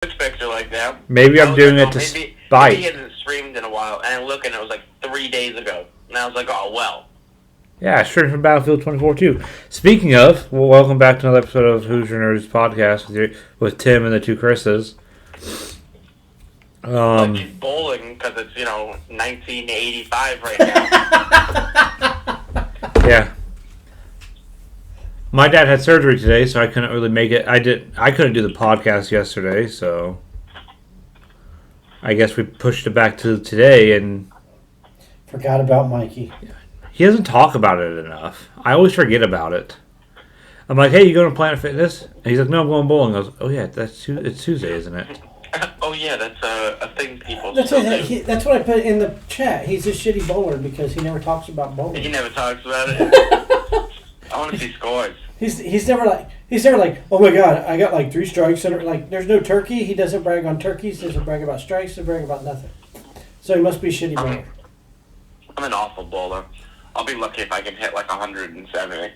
picture like that. Maybe I'm doing it to spite. Maybe he hasn't streamed in a while, and I look and it was like 3 days ago. And I was like, oh, well. Yeah, straight from Battlefield 24 too. Speaking of, well, welcome back to another episode of Who's Your Nerds podcast with Tim and the two Chris's. Like he's bowling because it's, 1985 right now. Yeah. My dad had surgery today, so I couldn't really make it. I couldn't do the podcast yesterday, so I guess we pushed it back to today. And forgot about Mikey. He doesn't talk about it enough. I always forget about it. I'm like, hey, you going to Planet Fitness? And he's like, no, I'm going bowling. I was like, oh yeah, it's Tuesday, isn't it? Oh yeah, that's a thing people that's still do. That's what I put in the chat. He's a shitty bowler because he never talks about bowling. He never talks about it. I want to see scores. He's never like, oh my god, I got like 3 strikes and like there's no turkey. He doesn't brag on turkeys. He doesn't brag about strikes. He doesn't brag about nothing. So he must be a shitty bowler. I'm an awful bowler. I'll be lucky if I can hit like 170.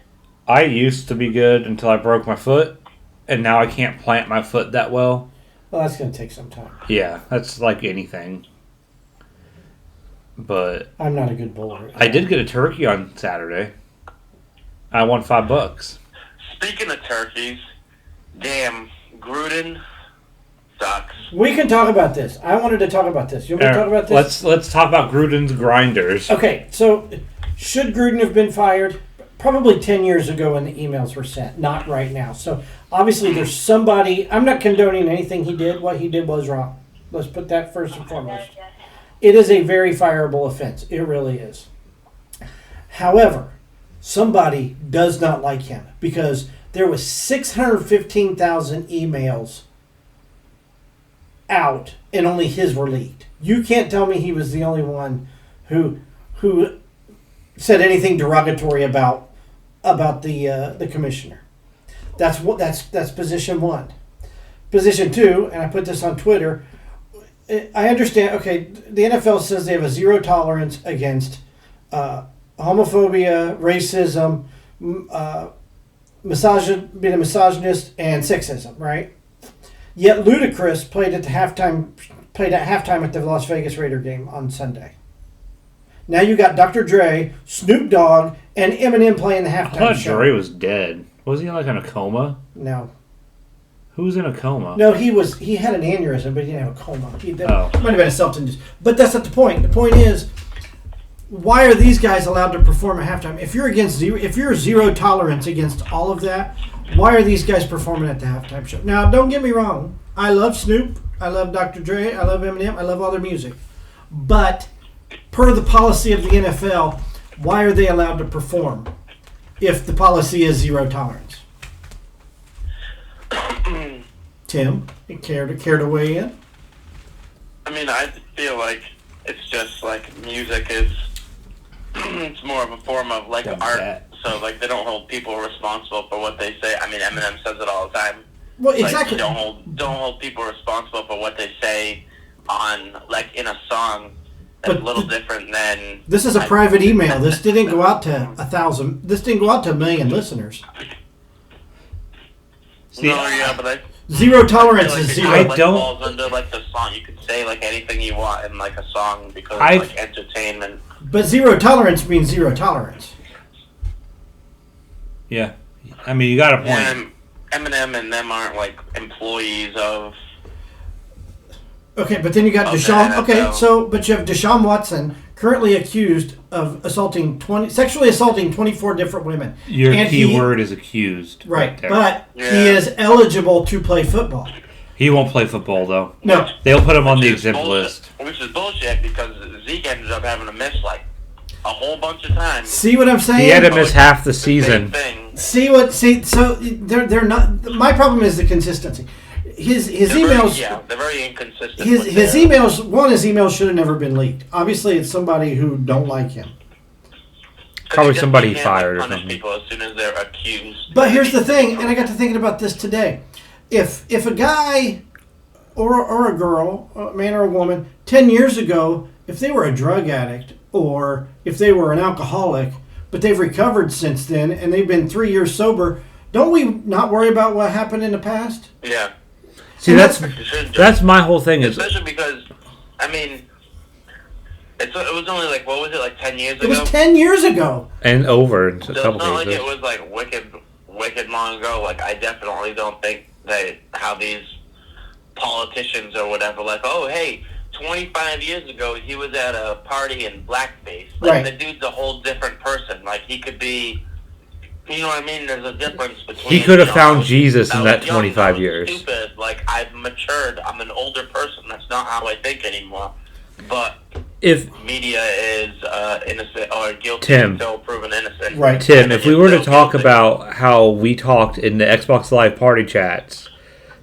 I used to be good until I broke my foot, and now I can't plant my foot that well. Well, that's going to take some time. Yeah, that's like anything. But I'm not a good bowler. I did get a turkey on Saturday. I won $5. Speaking of turkeys, damn, Gruden sucks. We can talk about this. I wanted to talk about this. You want me to talk about this? Let's talk about Gruden's grinders. Okay, so should Gruden have been fired? Probably 10 years ago when the emails were sent, not right now. So obviously there's somebody, I'm not condoning anything he did. What he did was wrong. Let's put that first and foremost. It is a very fireable offense. It really is. However, somebody does not like him because there was 615,000 emails out and only his were leaked. You can't tell me he was the only one who said anything derogatory about the commissioner. That's position 1. Position 2, and I put this on Twitter. I understand. Okay, the NFL says they have a zero tolerance against homophobia, racism, being a misogynist, and sexism. Right? Yet Ludacris played at halftime at the Las Vegas Raider game on Sunday. Now you got Dr. Dre, Snoop Dogg, and Eminem playing the halftime I thought show. Dre was dead. Was he like in a coma? No. Who was in a coma? No, he had an aneurysm, but he didn't have a coma. Might have been a self-induced. But that's not the point. The point is, why are these guys allowed to perform at halftime? If you're zero tolerance against all of that, why are these guys performing at the halftime show? Now, don't get me wrong. I love Snoop. I love Dr. Dre. I love Eminem. I love all their music. But per the policy of the NFL, why are they allowed to perform if the policy is zero tolerance? Tim, you care to weigh in? I mean, I feel like it's just like music is it's more of a form of like art. So like they don't hold people responsible for what they say. I mean, Eminem says it all the time. Well, exactly. Like, don't hold people responsible for what they say on like in a song. That's a little different than... This is a private email. This didn't go out to 1,000. This didn't go out to 1 million listeners. See, but zero tolerance is zero. I don't... falls under like the song. You can say like anything you want in like a song because it's like entertainment. But zero tolerance means zero tolerance. Yeah. I mean, you got a point. And Eminem and them aren't like employees of... Okay, but then you got Deshaun. Okay, but you have Deshaun Watson currently accused of sexually assaulting 24 different women. Your key word is accused. Right, but he is eligible to play football. He won't play football, though. No. They'll put him on the exhibit list. Which is bullshit because Zeke ended up having to miss like a whole bunch of times. See what I'm saying? He had to miss half the season. So they're not. My problem is the consistency. His emails. They're very inconsistent. His emails should have never been leaked. Obviously, it's somebody who don't like him. Probably somebody he fired or something. People as soon as they're accused. But here's the thing, and I got to thinking about this today. If a guy or a girl, a man or a woman, 10 years ago, if they were a drug addict or if they were an alcoholic, but they've recovered since then and they've been 3 years sober, don't we not worry about what happened in the past? Yeah. See, that's my whole thing is... Especially because, I mean, it was only like, what was it, like 10 years ago? It was 10 years ago. And over in a So couple it's not cases. like it was like wicked long ago. Like, I definitely don't think that how these politicians or whatever, like, oh, hey, 25 years ago, he was at a party in blackface. Like, right. The dude's a whole different person. Like, he could be, you know what I mean? There's a difference between... He could have found Jesus in that 25 years. Stupid. Like, I've matured. I'm an older person. That's not how I think anymore. But if media is innocent or guilty Tim, until proven innocent. Right. Tim, if we were to talk about how we talked in the Xbox Live party chats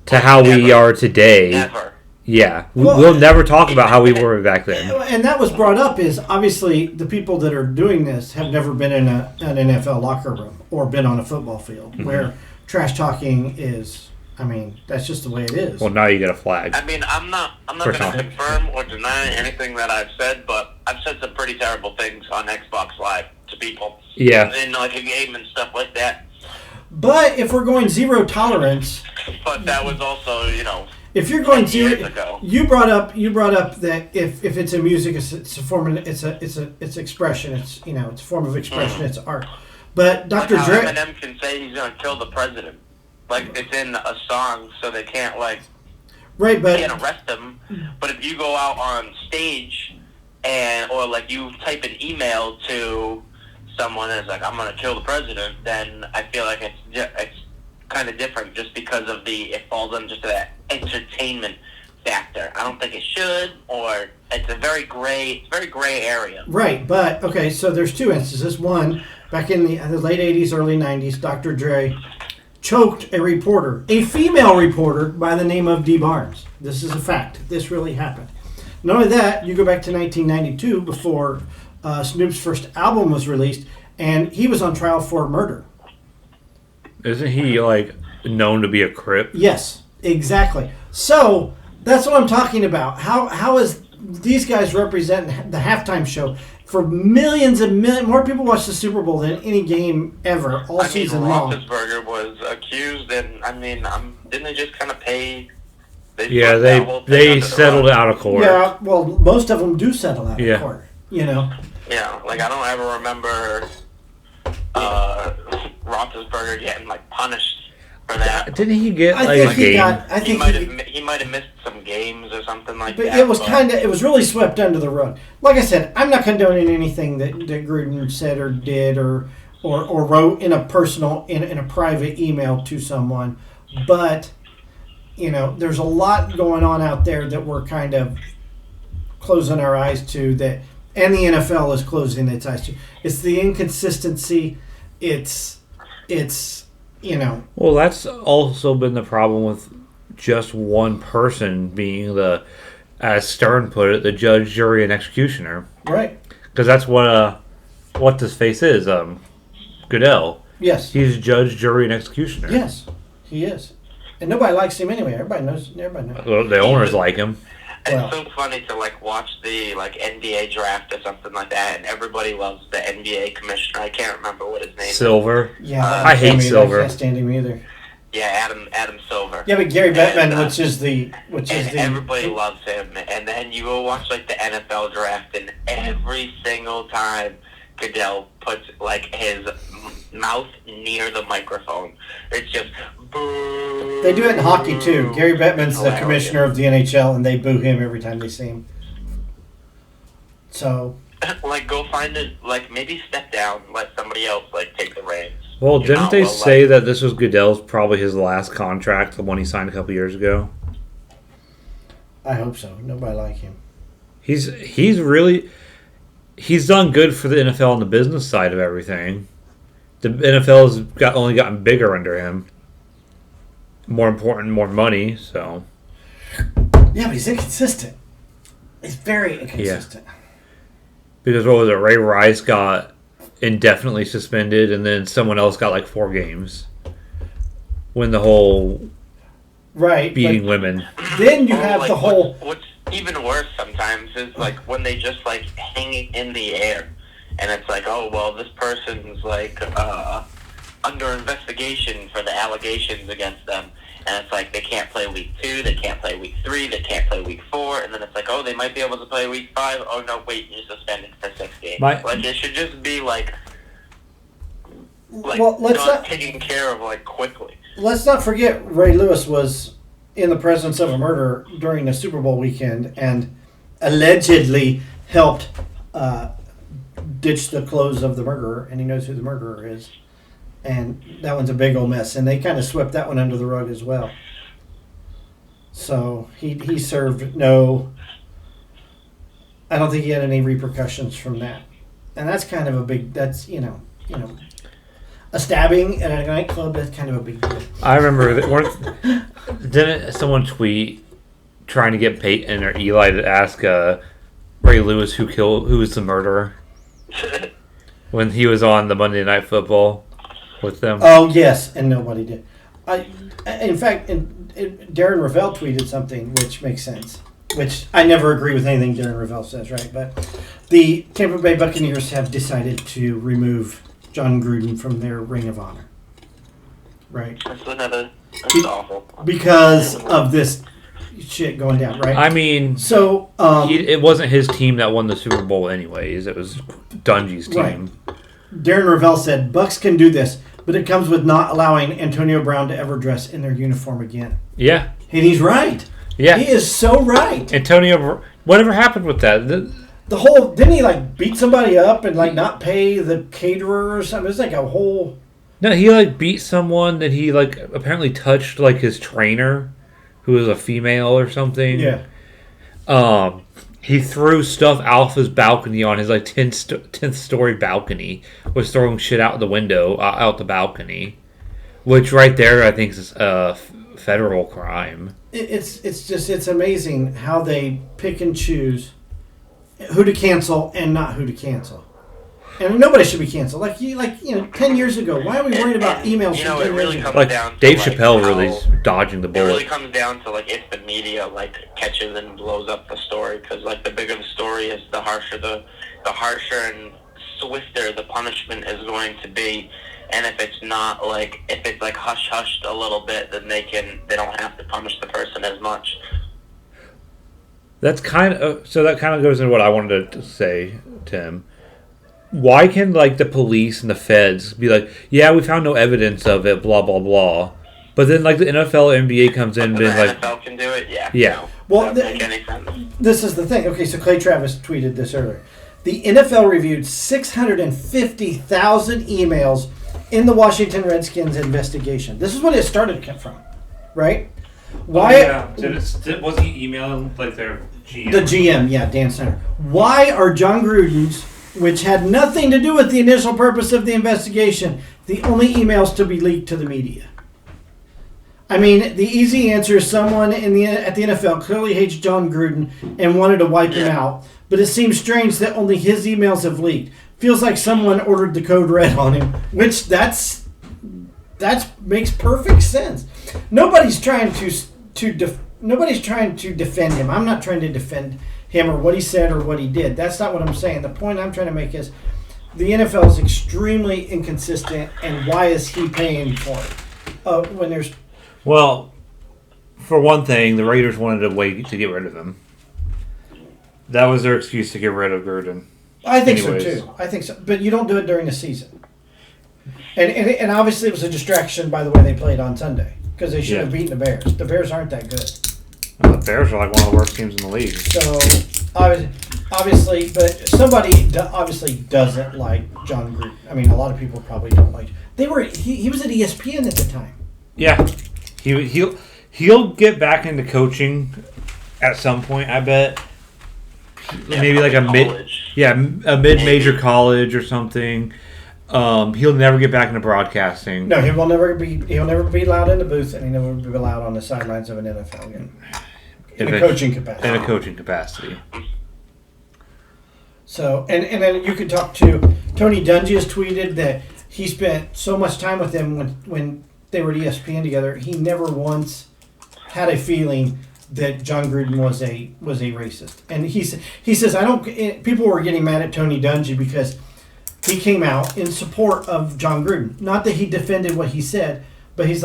to how we are today... Never. Yeah, we'll never talk about how we were back then. And that was brought up is, obviously, the people that are doing this have never been in an NFL locker room or been on a football field where trash talking is, I mean, that's just the way it is. Well, now you get a flag. I mean, I'm not going to confirm or deny anything that I've said, but I've said some pretty terrible things on Xbox Live to people. Yeah. In like a game and stuff like that. But if we're going zero tolerance... But that was also, you know... If you're going years to, ago. you brought up that if it's a music, it's a form of it's expression. It's it's a form of expression. It's art. But Dr. Like Dre, Eminem can say he's gonna kill the president. Like it's in a song, so they can't right? But can't arrest him. But if you go out on stage or like you type an email to someone that's like I'm gonna kill the president, then I feel like it's kind of different just because of it falls under just that entertainment factor. I don't think it should, or it's a very gray area. Right, but okay, so there's two instances. One, back in the late 80s, early 90s, Dr. Dre choked a female reporter by the name of Dee Barnes. This is a fact. This really happened. Not only that, you go back to 1992 before Snoop's first album was released, and he was on trial for murder. Isn't he, known to be a Crip? Yes, exactly. So, that's what I'm talking about. How is these guys represent the halftime show for millions and millions? More people watch the Super Bowl than any game ever, all season long. Roethlisberger was accused, and, didn't they just kind of pay... They settled out of court. Yeah, well, most of them do settle out of court, Yeah, I don't ever remember... Roethlisberger getting punished for that. Didn't he get a game? He might have missed some games or something like but that. It was really swept under the rug. Like I said, I'm not condoning anything that Gruden said or did or wrote in a personal in a private email to someone, but there's a lot going on out there that we're kind of closing our eyes to that. And the NFL is closing its eyes to. It's the inconsistency. It's Well, that's also been the problem with just one person being as Stern put it, the judge, jury, and executioner. Right. Because that's what this face is. Goodell. Yes. He's judge, jury, and executioner. Yes, he is. And nobody likes him anyway. Everybody knows. Well, the owners like him. It's so funny to watch the NBA draft or something like that, and everybody loves the NBA commissioner. I can't remember what his name is. Silver. Yeah, I hate Silver. I can't stand him either. Yeah, Adam Silver. Yeah, but Gary Bettman, which is everybody loves him. And then you go watch the NFL draft, and every single time Goodell puts his mouth near the microphone, it's just boo. They do it in hockey too. Gary Bettman's the commissioner of the NHL, and they boo him every time they see him. So, go find it. Maybe step down, let somebody else take the reins. Well, didn't they say that this was Goodell's probably his last contract, the one he signed a couple years ago? I hope so. Nobody like him. He's done good for the NFL on the business side of everything. The NFL has only gotten bigger under him. More important, more money. So. Yeah, but he's inconsistent. He's very inconsistent. Yeah. Because what was it? Ray Rice got indefinitely suspended, and then someone else got 4 games. When the whole beating women. Then you have the whole. What's even worse sometimes is when they just hang it in the air, and it's oh well, this person's under investigation for the allegations against them, And it's like they can't play week 2, they can't play week 3, they can't play week 4, and then it's like, oh, they might be able to play week 5. Oh no, wait, you're suspended for 6 games. Like it should just be taken care of quickly. Let's not forget Ray Lewis was in the presence of a murder during the Super Bowl weekend and allegedly helped ditch the clothes of the murderer, and he knows who the murderer is. And that one's a big old mess, and they kind of swept that one under the rug as well. So he served no. I don't think he had any repercussions from that, and that's kind of a big. That's a stabbing at a nightclub. That's kind of a big deal. I remember didn't someone tweet trying to get Peyton or Eli to ask Ray Lewis who was the murderer when he was on the Monday Night Football with them? Oh yes, and nobody did. In fact, Darren Ravel tweeted something which makes sense. Which I never agree with anything Darren Ravel says, right? But the Tampa Bay Buccaneers have decided to remove Jon Gruden from their Ring of Honor, right? That's awful. Because of this shit going down, right? I mean, so it wasn't his team that won the Super Bowl, anyways. It was Dungy's team. Right. Darren Ravel said, "Bucks can do this, but it comes with not allowing Antonio Brown to ever dress in their uniform again." Yeah, and he's right. Yeah, he is so right. Antonio, whatever happened with that? The whole didn't he beat somebody up and not pay the caterer or something? It's like a whole. No, he beat someone that he apparently touched his trainer, who was a female or something. Yeah. He threw stuff off his balcony on his 10th story balcony. Was throwing shit out the window, out the balcony, which right there I think is a federal crime. It's amazing how they pick and choose who to cancel and not who to cancel. And nobody should be canceled. 10 years ago, why are we worried about emails? It really comes down to Dave Chappelle really dodging the bullet. It really comes down to if the media catches and blows up the story, because the bigger the story is, the harsher and swifter the punishment is going to be. And if it's not if it's hush hushed a little bit, then they don't have to punish the person as much. That kind of goes into what I wanted to say, Tim. Why can the police and the feds be yeah, we found no evidence of it, blah blah blah, but then the NFL, NBA comes in and the NFL can do it, yeah. No, well, doesn't make any sense. This is the thing. Okay, so Clay Travis tweeted this earlier. The NFL reviewed 650,000 emails in the Washington Redskins investigation. This is what it started from, right? Why? Was he emailing their GM? The GM, yeah, Dan Snyder. Why are Jon Gruden's, which had nothing to do with the initial purpose of the investigation, the only emails to be leaked to the media? I mean, the easy answer is someone at the NFL clearly hates Jon Gruden and wanted to wipe him out, but it seems strange that only his emails have leaked. Feels like someone ordered the code red on him, which that makes perfect sense. Nobody's trying to defend him. I'm not trying to defend him or what he said or what he did. That's not what I'm saying. The point I'm trying to make is the NFL is extremely inconsistent, and why is he paying for it? When there's for one thing, the Raiders wanted to wait to get rid of him. That was their excuse to get rid of Gruden. I think so too. I think so, but you don't do it during the season. And obviously it was a distraction by the way they played on Sunday, because they should have beaten the Bears. The Bears aren't that good. And the Bears are one of the worst teams in the league. So obviously, but somebody obviously doesn't like Jon Gruden. I mean, a lot of people probably don't like. He was at ESPN at the time. Yeah, he'll get back into coaching at some point, I bet. Maybe a mid-major college or something. He'll never get back into broadcasting. No, he'll never be allowed in the booth, and he'll never be allowed on the sidelines of an NFL game. In a coaching capacity. So, and then you could talk to Tony Dungy has tweeted that he spent so much time with them when they were at ESPN together. He never once had a feeling that Jon Gruden was a racist. And he says people were getting mad at Tony Dungy because he came out in support of Jon Gruden. Not that he defended what he said, but he's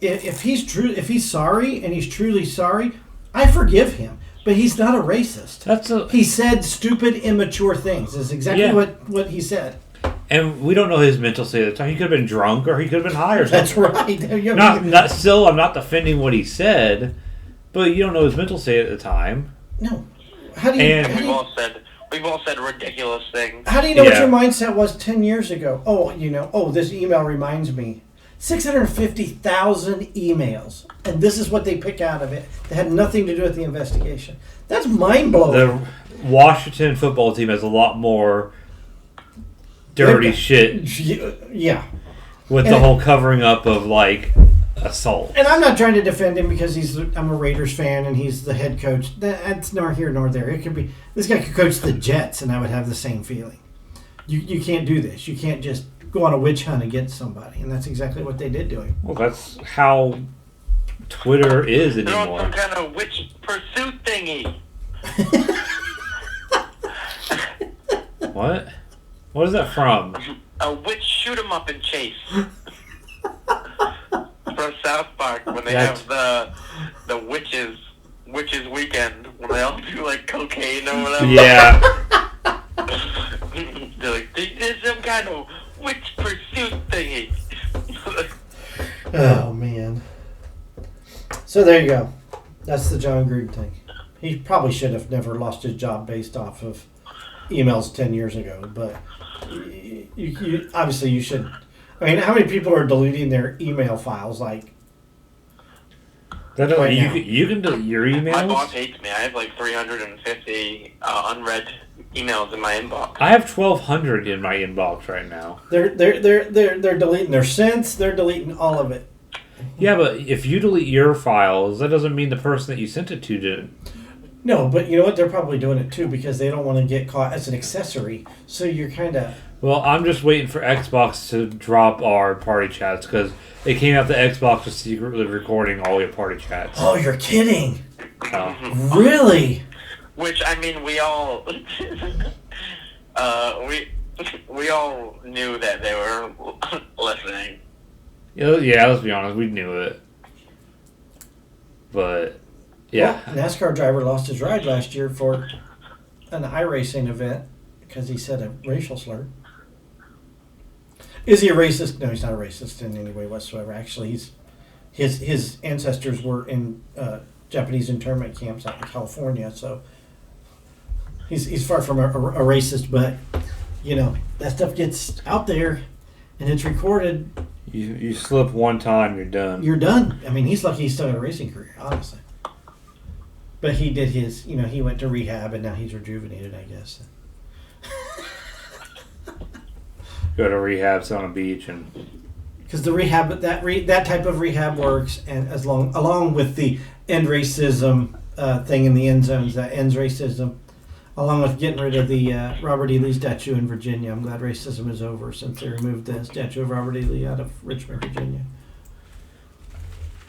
if he's sorry and he's truly sorry, I forgive him. But he's not a racist. He said stupid, immature things. Is exactly what he said. And we don't know his mental state at the time. He could have been drunk or he could have been high or something. That's right. I'm not defending what he said, but you don't know his mental state at the time. No. We've all said ridiculous things. How do you know what your mindset was 10 years ago? This email reminds me. 650,000 emails, and this is what they pick out of it. That had nothing to do with the investigation. That's mind-blowing. The Washington football team has a lot more dirty shit. Yeah. With the whole covering up of, assault. And I'm not trying to defend him because I'm a Raiders fan and he's the head coach. That's nor here nor there. It could be this guy could coach the Jets and I would have the same feeling. You can't do this. You can't just go on a witch hunt against somebody, and that's exactly what they did to him. Well, that's how Twitter is anymore. They're on some kind of witch pursuit thingy. What? What is that from? A witch shoot 'em up and chase. From South Park when they have the witches weekend when they all do cocaine or whatever. Yeah. They're like, there's some kind of witch pursuit thingy. Oh man. So there you go. That's the Jon Gruden thing. He probably should have never lost his job based off of emails 10 years ago, but you obviously you should. I mean, how many people are deleting their email files you can delete your emails? My boss hates me. I have 350 unread emails in my inbox. I have 1,200 in my inbox right now. They're deleting their sents. They're deleting all of it. Yeah, but if you delete your files, that doesn't mean the person that you sent it to didn't. No, but you know what? They're probably doing it too because they don't want to get caught as an accessory. So you're kind of... Well, I'm just waiting for Xbox to drop our party chats because it came out that Xbox was secretly recording all your party chats. Oh, you're kidding. Really? Which, I mean, we all... we all knew that they were listening. Yeah, let's be honest. We knew it. But, yeah. Well, NASCAR driver lost his ride last year for an iRacing event because he said a racial slur. Is he a racist? No, he's not a racist in any way whatsoever. Actually, his ancestors were in Japanese internment camps out in California, so he's far from a racist. But that stuff gets out there, and it's recorded. You slip one time, you're done. You're done. I mean, he's lucky he's still got a racing career, honestly. But he did his. He went to rehab, and now he's rejuvenated, I guess. Go to rehab, sit on a beach, and because the rehab that type of rehab works, and along with the end racism thing in the end zones that ends racism, along with getting rid of the Robert E. Lee statue in Virginia. I'm glad racism is over since they removed the statue of Robert E. Lee out of Richmond, Virginia.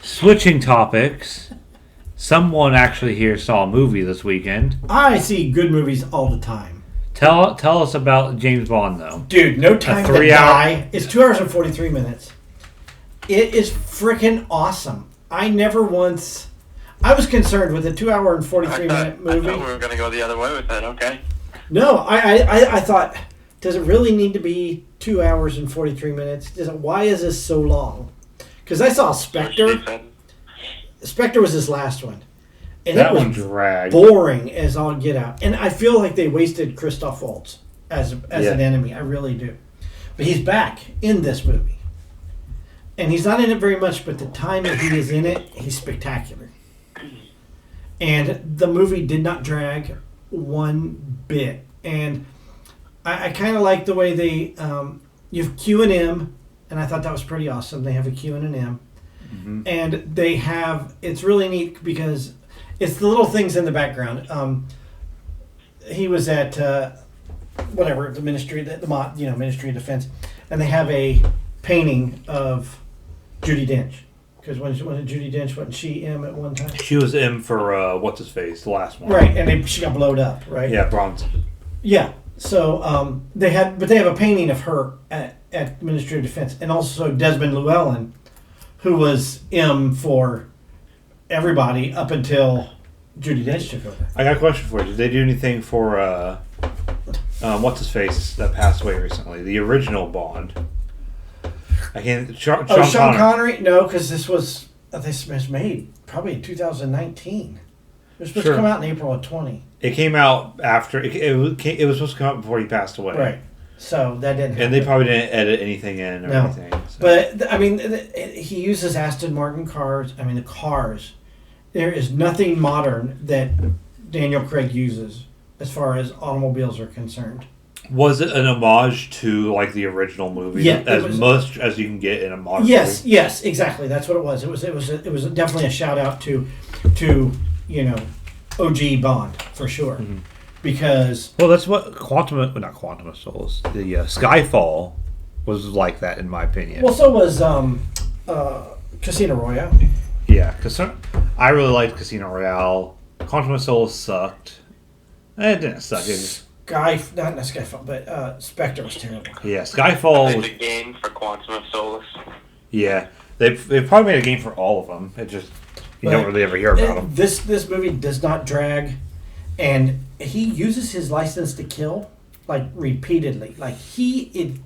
Switching topics, someone actually here saw a movie this weekend. I see good movies all the time. Tell us about James Bond, though. Dude, No Time to Die. It's 2 hours and 43 minutes. It is freaking awesome. I never once... I was concerned with a 2 hour and 43-minute movie. I thought we were going to go the other way with that, okay. No, I thought, does it really need to be 2 hours and 43 minutes? Why is this so long? Because I saw Spectre. Spectre was his last one. And that it was one dragged. Boring as all get out. And I feel like they wasted Christoph Waltz as an enemy. I really do. But he's back in this movie. And he's not in it very much, but the time that he is in it, he's spectacular. And the movie did not drag one bit. And I kind of like the way they... you have Q and M, and I thought that was pretty awesome. They have a Q and an M. Mm-hmm. And they have... It's really neat because... It's the little things in the background. He was at the Ministry, Ministry of Defense, and they have a painting of Judi Dench. Because when Judi Dench, wasn't she M at one time? She was M for what's his face, the last one. Right, and she got blowed up, right? Yeah, Bronze. Yeah. So they have a painting of her at Ministry of Defense, and also Desmond Llewellyn, who was M for everybody up until Judi Dench took over. I got a question for you. Did they do anything for what's his face that passed away recently? The original Bond. I can't. Sean Connery? No, because this was made probably in 2019. It was supposed to come out in April of 20. It came out after it was supposed to come out before he passed away. Right. So that didn't happen. And they probably didn't edit anything in or anything. So. But I mean, he uses Aston Martin cars. I mean, the cars. There is nothing modern that Daniel Craig uses as far as automobiles are concerned. Was it an homage to like the original movie? Yeah, as much as you can get in a modern movie? Yes, exactly. That's what it was. It was definitely a shout out to OG Bond for sure. Mm-hmm. Because that's what not Quantum of Solace. The Skyfall was like that in my opinion. Well, so was Casino Royale. Yeah, because I really liked Casino Royale. Quantum of Solace sucked. It didn't suck. It just not Skyfall, but Spectre was terrible. Yeah, Skyfall was a game for Quantum of Solace. Yeah, they've probably made a game for all of them. It just you don't really ever hear about them. This movie does not drag, and he uses his license to kill like repeatedly. Like he is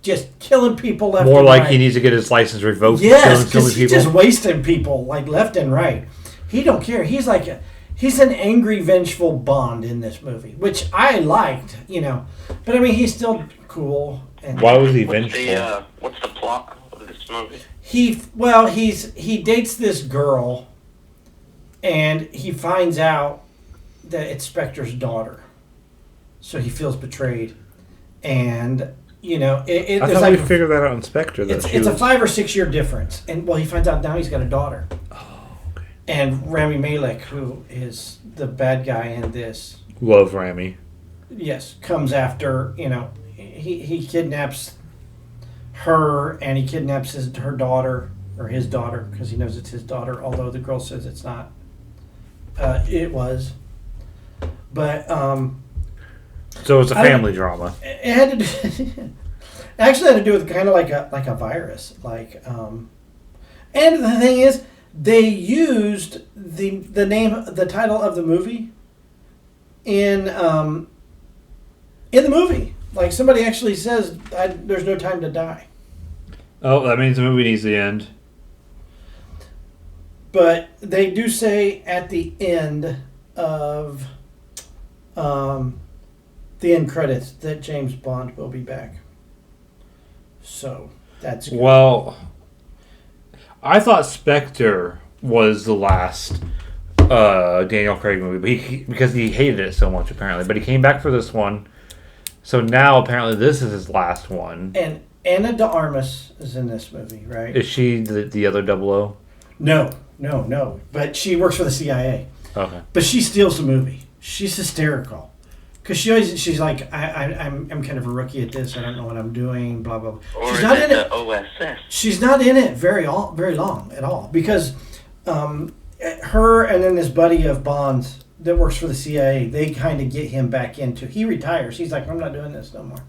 just killing people left. More and like right. He needs to get his license revoked. Yes, because he's just wasting people like left and right. He don't care. He's like he's an angry, vengeful Bond in this movie, which I liked, But I mean, he's still cool. And why was he vengeful? What's the plot of this movie? He dates this girl, and he finds out that it's Spectre's daughter, so he feels betrayed, and I thought we figured that out in Spectre. It's a 5 or 6 year difference, and he finds out now he's got a daughter. And Rami Malek, who is the bad guy in this, love Rami. Yes, comes after. He kidnaps her, and he kidnaps her daughter or his daughter because he knows it's his daughter. Although the girl says it's not. It was, but so it's a family drama. It had to do, actually had to do with kind of like a virus, and the thing is. They used the title of the movie in the movie. Like somebody actually says, "There's no time to die." Oh, that means the movie needs to end. But they do say at the end of the end credits that James Bond will be back. So that's good. Well. I thought Spectre was the last Daniel Craig movie, because he hated it so much apparently. But he came back for this one, so now apparently this is his last one. And Ana de Armas is in this movie, right? Is she the other 00? No. But she works for the CIA. Okay. But she steals the movie. She's hysterical. Because she's like, I'm kind of a rookie at this. I don't know what I'm doing. Blah blah blah. Or she's is not it in it. OSS? She's not in it very long at all. Because her and then this buddy of Bond's that works for the CIA, they kind of get him back into. He retires. He's like, I'm not doing this no more.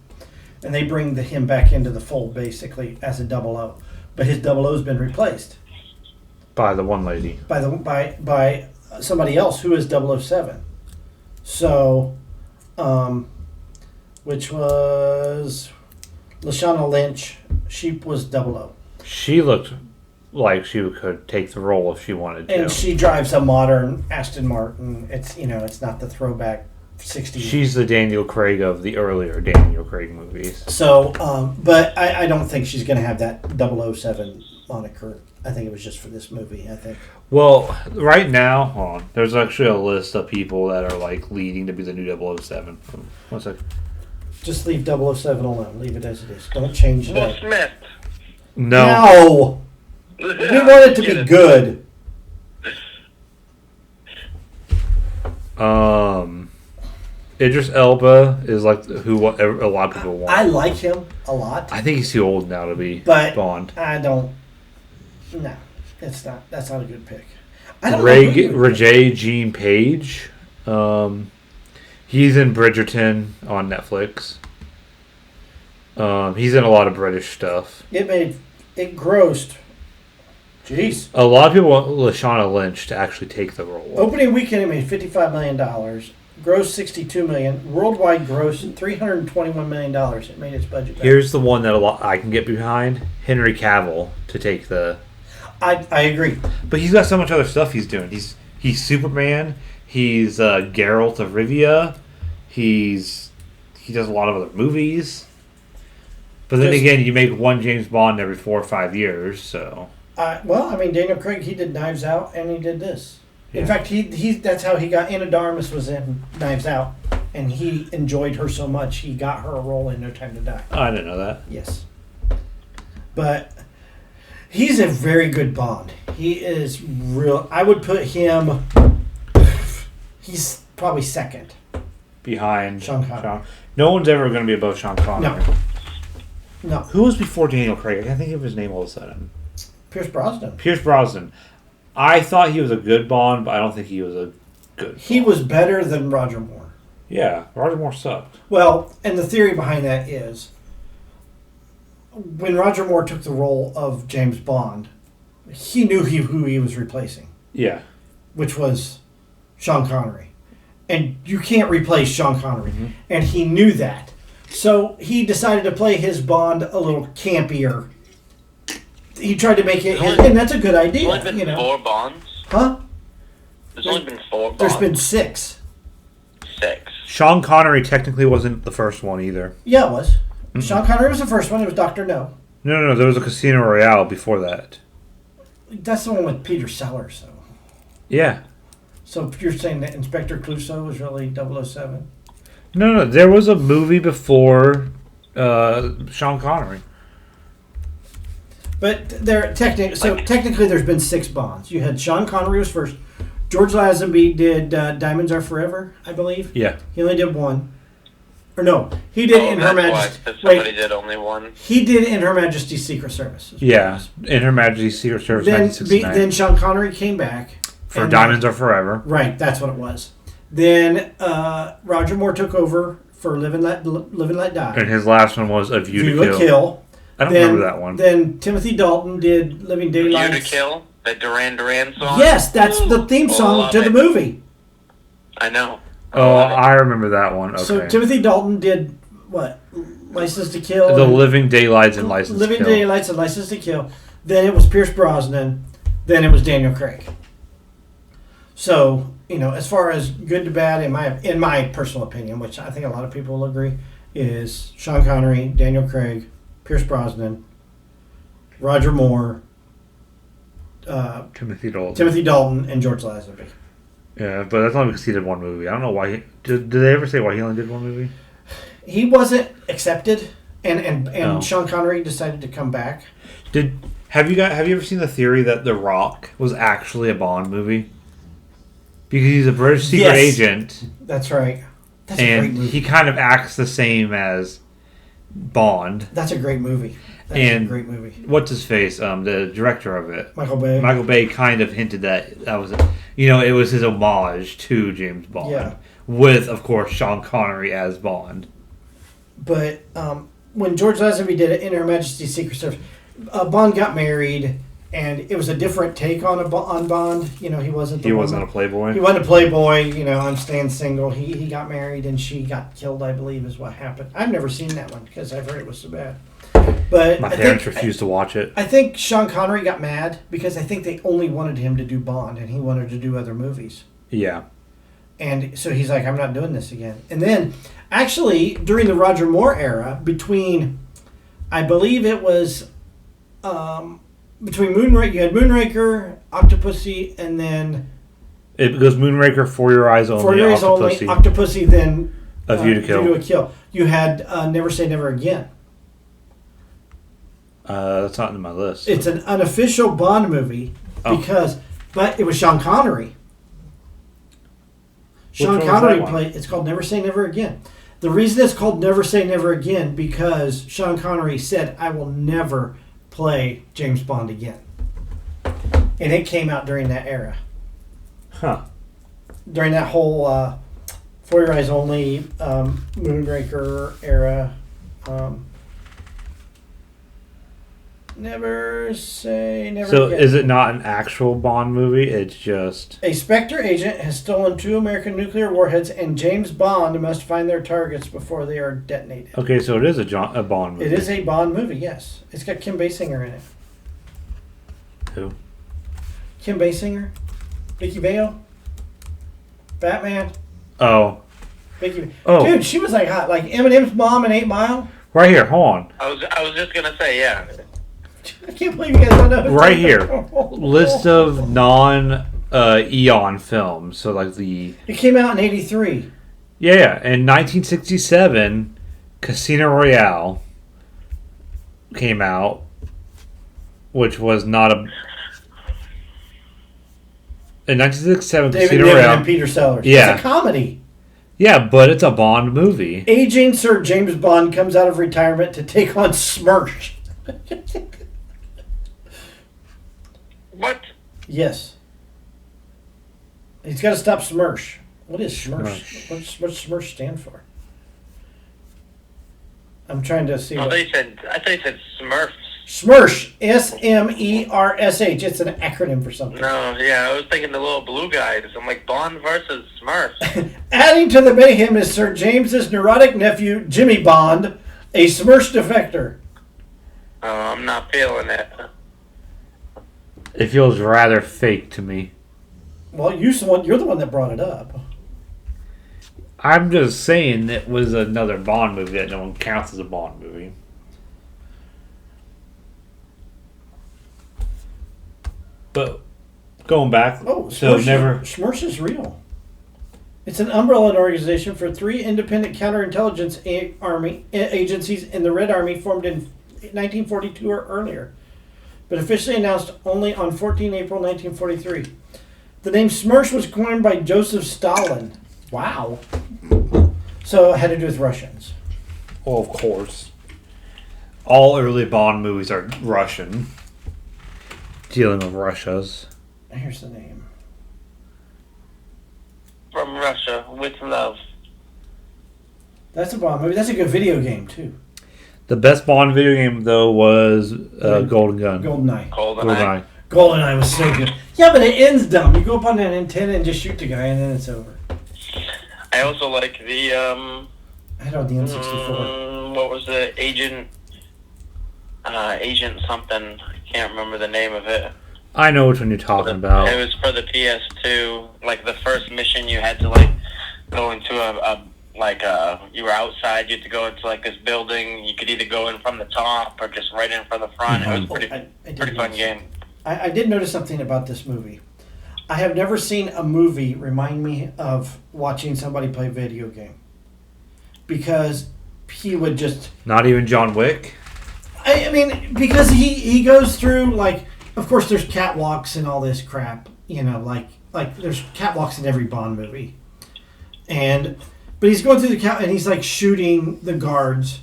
And they bring him back into the fold basically as a 00. But his 00's been replaced by the one lady. By somebody else who is 007. So. Which was Lashana Lynch. She was 00. She looked like she could take the role if she wanted to. And she drives a modern Aston Martin. It's it's not the throwback 60s. She's the Daniel Craig of the earlier Daniel Craig movies. So, but I don't think she's going to have that 007 moniker. I think it was just for this movie, I think. Well, right now, hold on. There's actually a list of people that are like leading to be the new 007. 1 second. Just leave 007 alone. Leave it as it is. Don't change Will that. Smith. No. We want it to be good. Idris Elba is like who a lot of people want. I like him a lot. I think he's too old now to be Bond. I don't. No, it's not. That's not a good pick. I don't Regé-Jean Page. He's in Bridgerton on Netflix. He's in a lot of British stuff. It grossed Jeez. A lot of people want Lashana Lynch to actually take the role. Opening weekend, it made $55 million. Gross $62 million. Worldwide gross $321 million. It made its budget back. Here's the one that I can get behind: Henry Cavill to take the. I agree. But he's got so much other stuff he's doing. He's Superman. He's Geralt of Rivia. He does a lot of other movies. But then again, you make one James Bond every 4 or 5 years, so. Daniel Craig, he did Knives Out, and he did this. Yeah. In fact, that's how he got. Anna Darmus was in Knives Out, and he enjoyed her so much he got her a role in No Time to Die. I didn't know that. Yes, but he's a very good Bond. He is real. I would put him. He's probably second behind Sean Connery. No one's ever going to be above Sean Connery. No. Who was before Daniel Craig? I can't think of his name all of a sudden. Pierce Brosnan. Pierce Brosnan. I thought he was a good Bond, but I don't think he was a good He Bond. was better than Roger Moore. Yeah, Roger Moore sucked. Well, and the theory behind that is when Roger Moore took the role of James Bond, he knew who he was replacing. Yeah. Which was Sean Connery. And you can't replace Sean Connery. Mm-hmm. And he knew that. So he decided to play his Bond a little campier. He tried to make it, and that's a good idea. There's only been 4 Bonds? Huh? There's only been 4 Bonds. There's been 6. 6. Sean Connery technically wasn't the first one either. Yeah, it was. Mm-hmm. Sean Connery was the first one. It was Dr. No. No. There was a Casino Royale before that. That's the one with Peter Sellers, though. Yeah. So you're saying that Inspector Clouseau was really 007? No. There was a movie before Sean Connery. But technically, there's been 6 Bonds. You had Sean Connery was first. George Lazenby did Diamonds Are Forever, I believe. Yeah. He only did 1. Or no, he did In Her Majesty. Somebody did only 1. He did In Her Majesty's Secret Service. Yeah, In Her Majesty's Secret Service. Then Sean Connery came back for Diamonds Are Forever. Right, that's what it was. Then Roger Moore took over for Live and Let Die. And his last one was A View to Kill. I don't remember that one. Then Timothy Dalton did Living Daylights. View to Kill, that Duran Duran song. Yes, that's the theme song to the movie. I know. I remember that one. Okay. So Timothy Dalton did what? License to Kill. The Living Daylights and License to Kill. Living Daylights and License to Kill. Then it was Pierce Brosnan. Then it was Daniel Craig. So, as far as good to bad, in my personal opinion, which I think a lot of people will agree, is Sean Connery, Daniel Craig, Pierce Brosnan, Roger Moore, Timothy Dalton, and George Lazenby. Yeah, but that's only because he did one movie. I don't know why. Did they ever say why he only did one movie? He wasn't accepted, and Sean Connery decided to come back. Have you ever seen the theory that The Rock was actually a Bond movie? Because he's a British secret agent. That's right. That's a great movie. He kind of acts the same as Bond. That's a great movie. That's a great movie. What's his face? The director of it, Michael Bay. Michael Bay kind of hinted that was, it was his homage to James Bond. Yeah. With, of course, Sean Connery as Bond. But when George Lazenby did it in Her Majesty's Secret Service, Bond got married, and it was a different take on Bond. He wasn't. He wasn't a playboy. He wasn't a playboy. I'm staying single. He got married, and she got killed. I believe is what happened. I've never seen that one because I've heard it was so bad. But my parents refused to watch it. I think Sean Connery got mad because I think they only wanted him to do Bond, and he wanted to do other movies. Yeah. And so he's like, I'm not doing this again. And then, actually, during the Roger Moore era, between, I believe it was, between Moonraker, you had Moonraker, Octopussy, and then... It goes Moonraker, For Your Eyes Only, For Your Eyes Only, Octopussy, then... A View to Kill. View to a Kill. You had Never Say Never Again. That's not in my list. It's an unofficial Bond movie but it was Sean Connery. Sean Connery played. It's called Never Say Never Again. The reason it's called Never Say Never Again because Sean Connery said, "I will never play James Bond again," and it came out during that era. Huh. During that whole For Your Eyes Only, Moonraker era. Never say never. So again. is it not an actual Bond movie? It's just A Spectre agent has stolen 2 American nuclear warheads, and James Bond must find their targets before they are detonated. okay. So it is a Bond movie. It is a Bond movie, yes. It's got Kim Basinger in it. Who? Kim Basinger, Vicky Vale, Batman. Oh, Vicky. Oh. Dude, she was like hot, like Eminem's mom in 8 Mile. right here. Hold on. I was just gonna say, yeah. I can't believe you guys don't know. who Right I'm here. talking about. List of non-Eon films. So like the It came out in '83. yeah, in 1967, Casino Royale came out, which was not a. In 1967, David Casino Niven Royale. and Peter Sellers. Yeah. It's a comedy. Yeah, but it's a Bond movie. Aging Sir James Bond comes out of retirement to take on Smirch. What? Yes. He's got to stop Smirch. What is Smirch? Smirch. What's Smirch stand for? I'm trying to see. I thought you said Smurfs. Smirch. Smersh. It's an acronym for something. No, yeah, I was thinking the little blue guys. I'm like, Bond versus Smurfs. Adding to the mayhem is Sir James's neurotic nephew, Jimmy Bond, a Smirch defector. Oh, I'm not feeling it. It feels rather fake to me. Well, you're the one that brought it up. I'm just saying it was another Bond movie that no one counts as a Bond movie. But going back, Oh, so Smirch, never. Smirch is real. It's an umbrella organization for 3 independent counterintelligence agencies in the Red Army formed in 1942 or earlier, but officially announced only on 14 April 1943. The name Smirch was coined by Joseph Stalin. Wow. So it had to do with Russians. Well, of course. All early Bond movies are Russian. Dealing with Russia's. Here's the name. From Russia, with love. That's a Bond movie. That's a good video game, too. The best Bond video game, though, was Golden Gun. GoldenEye. GoldenEye. GoldenEye was so good. Yeah, but it ends dumb. You go up on an antenna and just shoot the guy, and then it's over. I also like the, I had it on the N64. what was the Agent something. I can't remember the name of it. I know which one you're talking about. It was for the PS2. Like, the first mission you had to, like, go into you were outside, you had to go into, like, this building. You could either go in from the top or just right in from the front. It was pretty fun game. I did notice something about this movie. I have never seen a movie remind me of watching somebody play a video game. Because he would just... Not even John Wick? I mean, because he goes through, like... Of course, there's catwalks and all this crap. You know, like there's catwalks in every Bond movie. But he's going through the cat and he's, like, shooting the guards.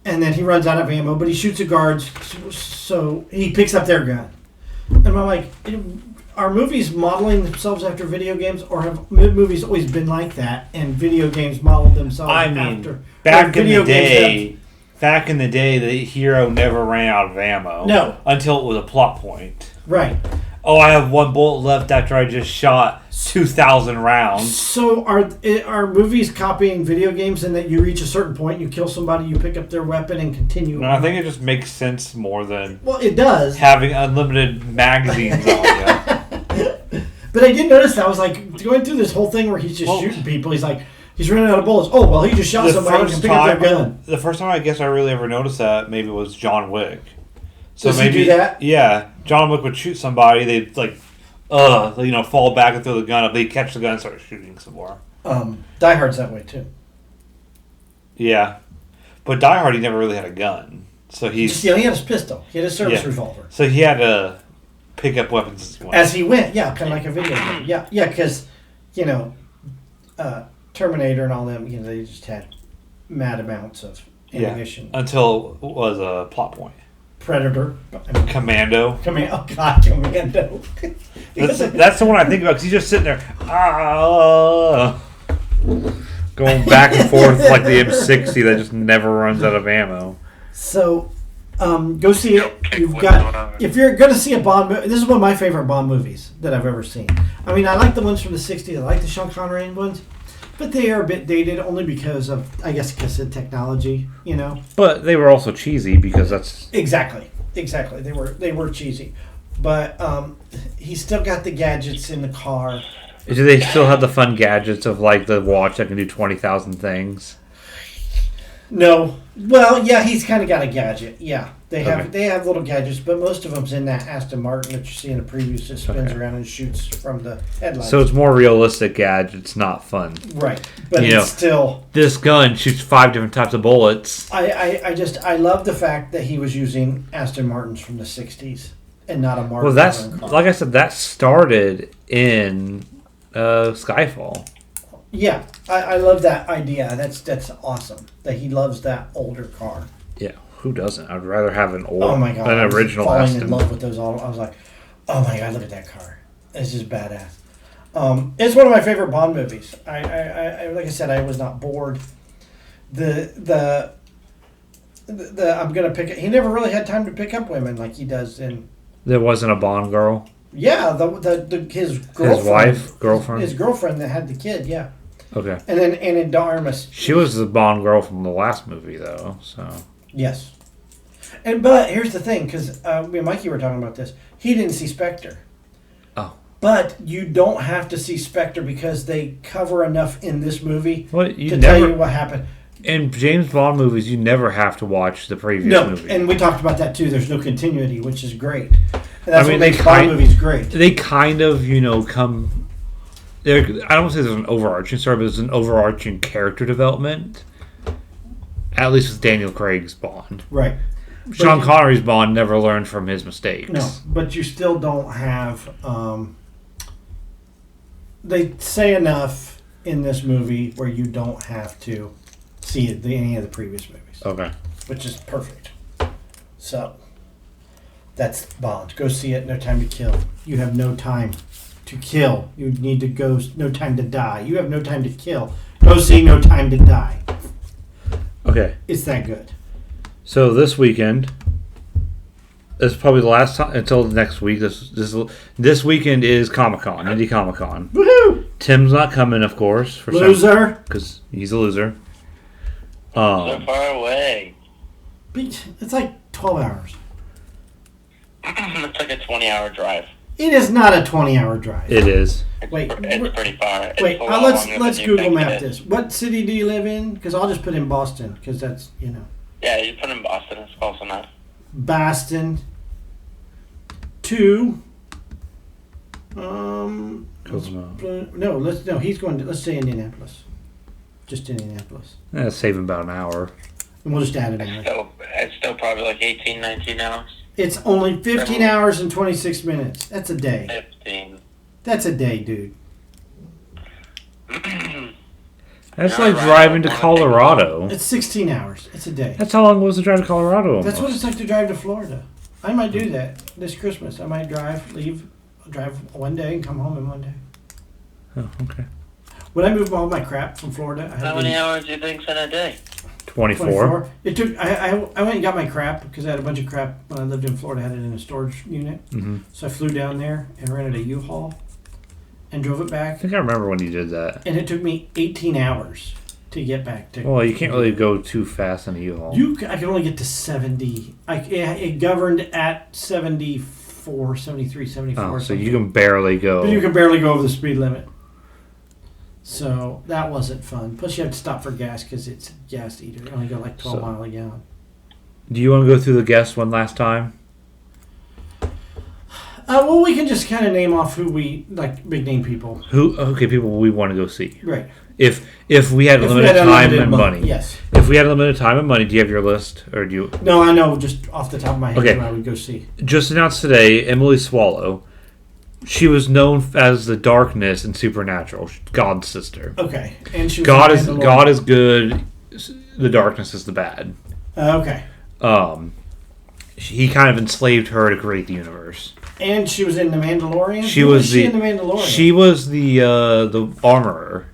And then he runs out of ammo, but he shoots the guards, so he picks up their gun. And I'm like, are movies modeling themselves after video games, or have movies always been like that, and video games modeled themselves after? Back in the day, the hero never ran out of ammo. No. Until it was a plot point. Right. Oh, I have one bullet left after I just shot 2,000 rounds. So are movies copying video games in that you reach a certain point, you kill somebody, you pick up their weapon, and continue? No, I think it just makes sense more than... Well, it does. Having unlimited magazines on you. But I did notice that. I was like, going through this whole thing where he's just shooting people. He's like, he's running out of bullets. Oh, well, he just shot somebody and can pick up their gun. The first time I guess I really ever noticed that maybe was John Wick. So Does maybe, he do that? Yeah. John Wick would shoot somebody, they'd fall back and throw the gun up, they'd catch the gun and start shooting some more. Die Hard's that way too. Yeah. But Die Hard, he never really had a gun. So he had his pistol. He had his service revolver. So he had to pick up weapons as he went. Yeah, kind of like a video game. Yeah, because, Terminator and all them, they just had mad amounts of ammunition. Yeah, until it was a plot point. Predator. Commando. Oh, God, Commando. That's the one I think about, because he's just sitting there, going back and forth like the M60 that just never runs out of ammo. So, Go see it. If you're going to see a Bond movie, this is one of my favorite Bond movies that I've ever seen. I mean, I like the ones from the 60s. I like the Sean Connery ones. But they are a bit dated only because of, I guess, of technology, you know. But they were also cheesy because that's... Exactly. They were cheesy. But he's still got the gadgets in the car. Do they still have the fun gadgets of, like, the watch that can do 20,000 things? No. Well, yeah, he's kind of got a gadget. Yeah. They have little gadgets, but most of them's in that Aston Martin that you see in the previews that spins around and shoots from the headlights. So it's more realistic gadgets, not fun. Right. But it's still... This gun shoots 5 different types of bullets. I love the fact that he was using Aston Martins from the 60s and not a Martin. Well, that's... Like I said, that started in Skyfall. Yeah. I love that idea. That's awesome. That he loves that older car. Yeah. Who doesn't? I'd rather have an old, an original Aston. Falling in love with those. I was like, oh my god, look at that car! It's just badass. It's one of my favorite Bond movies. I like I said, I was not bored. The I'm gonna pick it. He never really had time to pick up women like he does in. There wasn't a Bond girl. Yeah, his girlfriend, girlfriend, his girlfriend that had the kid. Yeah. Okay. And then Anna de Armas. She was the Bond girl from the last movie, though. So. Yes. But here's the thing, because me and Mikey were talking about this. He didn't see Spectre. Oh. But you don't have to see Spectre because they cover enough in this movie tell you what happened. In James Bond movies, you never have to watch the previous movie. And we talked about that too. There's no continuity, which is great. And that's what makes Bond movies great. They kind of, come... I don't want to say there's an overarching story, but there's an overarching character development. At least with Daniel Craig's Bond. Right. Sean Connery's Bond never learned from his mistakes. No, but you still don't have... they say enough in this movie where you don't have to see any of the previous movies. Okay. Which is perfect. So, that's Bond. Go see it. No Time to Kill. You have no time to kill. You need to go... No Time to Die. You have no time to kill. Go see No Time to Die. Okay. It's that good. So this weekend is probably the last time until next week. This weekend is Comic-Con, Indie Comic-Con. Woohoo! Tim's not coming, of course, loser, because he's a loser. So far away. It's like 12 hours. It's like a 20-hour drive. It is not a 20-hour drive. It is. It's pretty far. Let's Google map this. What city do you live in? Because I'll just put in Boston, because that's, Yeah, you put in Boston. It's close enough. Boston to... let's say Indianapolis. Just Indianapolis. That's saving about an hour. And we'll just add it in. It's still probably like 18, 19 hours. It's only 15 hours and 26 minutes. That's a day. 15. That's a day, dude. That's like driving to Colorado. It's 16 hours. It's a day. That's how long it was to drive to Colorado. Almost. That's what it's like to drive to Florida. I might do that this Christmas. I might drive one day and come home in one day. Oh, okay. When I moved all my crap from Florida, how many hours do you think's in a day? 24. It took. I went and got my crap because I had a bunch of crap when I lived in Florida. I had it in a storage unit. Mm-hmm. So I flew down there and rented a U-Haul and drove it back. I think I remember when you did that. And it took me 18 hours to get back to. Well, you can't really go too fast in a U-Haul. I can only get to 70. It governed at 74, 73, 74. Oh, so you can barely go. But you can barely go over the speed limit. So that wasn't fun. Plus, you have to stop for gas because it's a gas eater. You only go like 12 miles a gallon. Do you want to go through the guests one last time? Well, we can just kind of name off who we like, big name people. People we want to go see. Right. If we had limited time and money. Yes. If we had limited time and money, do you have your list, or do you? No, I know just off the top of my head who I would go see. Just announced today, Emily Swallow. She was known as the Darkness in Supernatural, God's sister. Okay, and she was God is good. The Darkness is the bad. Okay. He kind of enslaved her to create the universe. And she was in The Mandalorian. She was in The Mandalorian. She was the armorer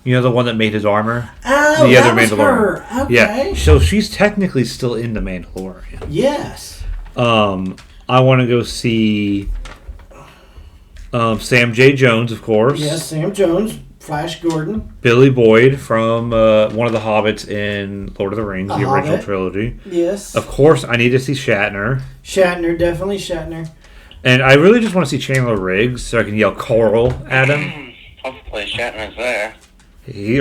You know the one that made his armor? Oh, the that other was Mandalorian. her. Okay. Yeah, so she's technically still in the Mandalorian. Yes. I want to go see Sam J. Jones, of course. Yes, Sam Jones, Flash Gordon. Billy Boyd from one of the Hobbits in Lord of the Rings, the original trilogy. Yes. Of course, I need to see Shatner. Definitely Shatner. And I really just want to see Chandler Riggs so I can yell Coral at him. Hopefully Shatner's there.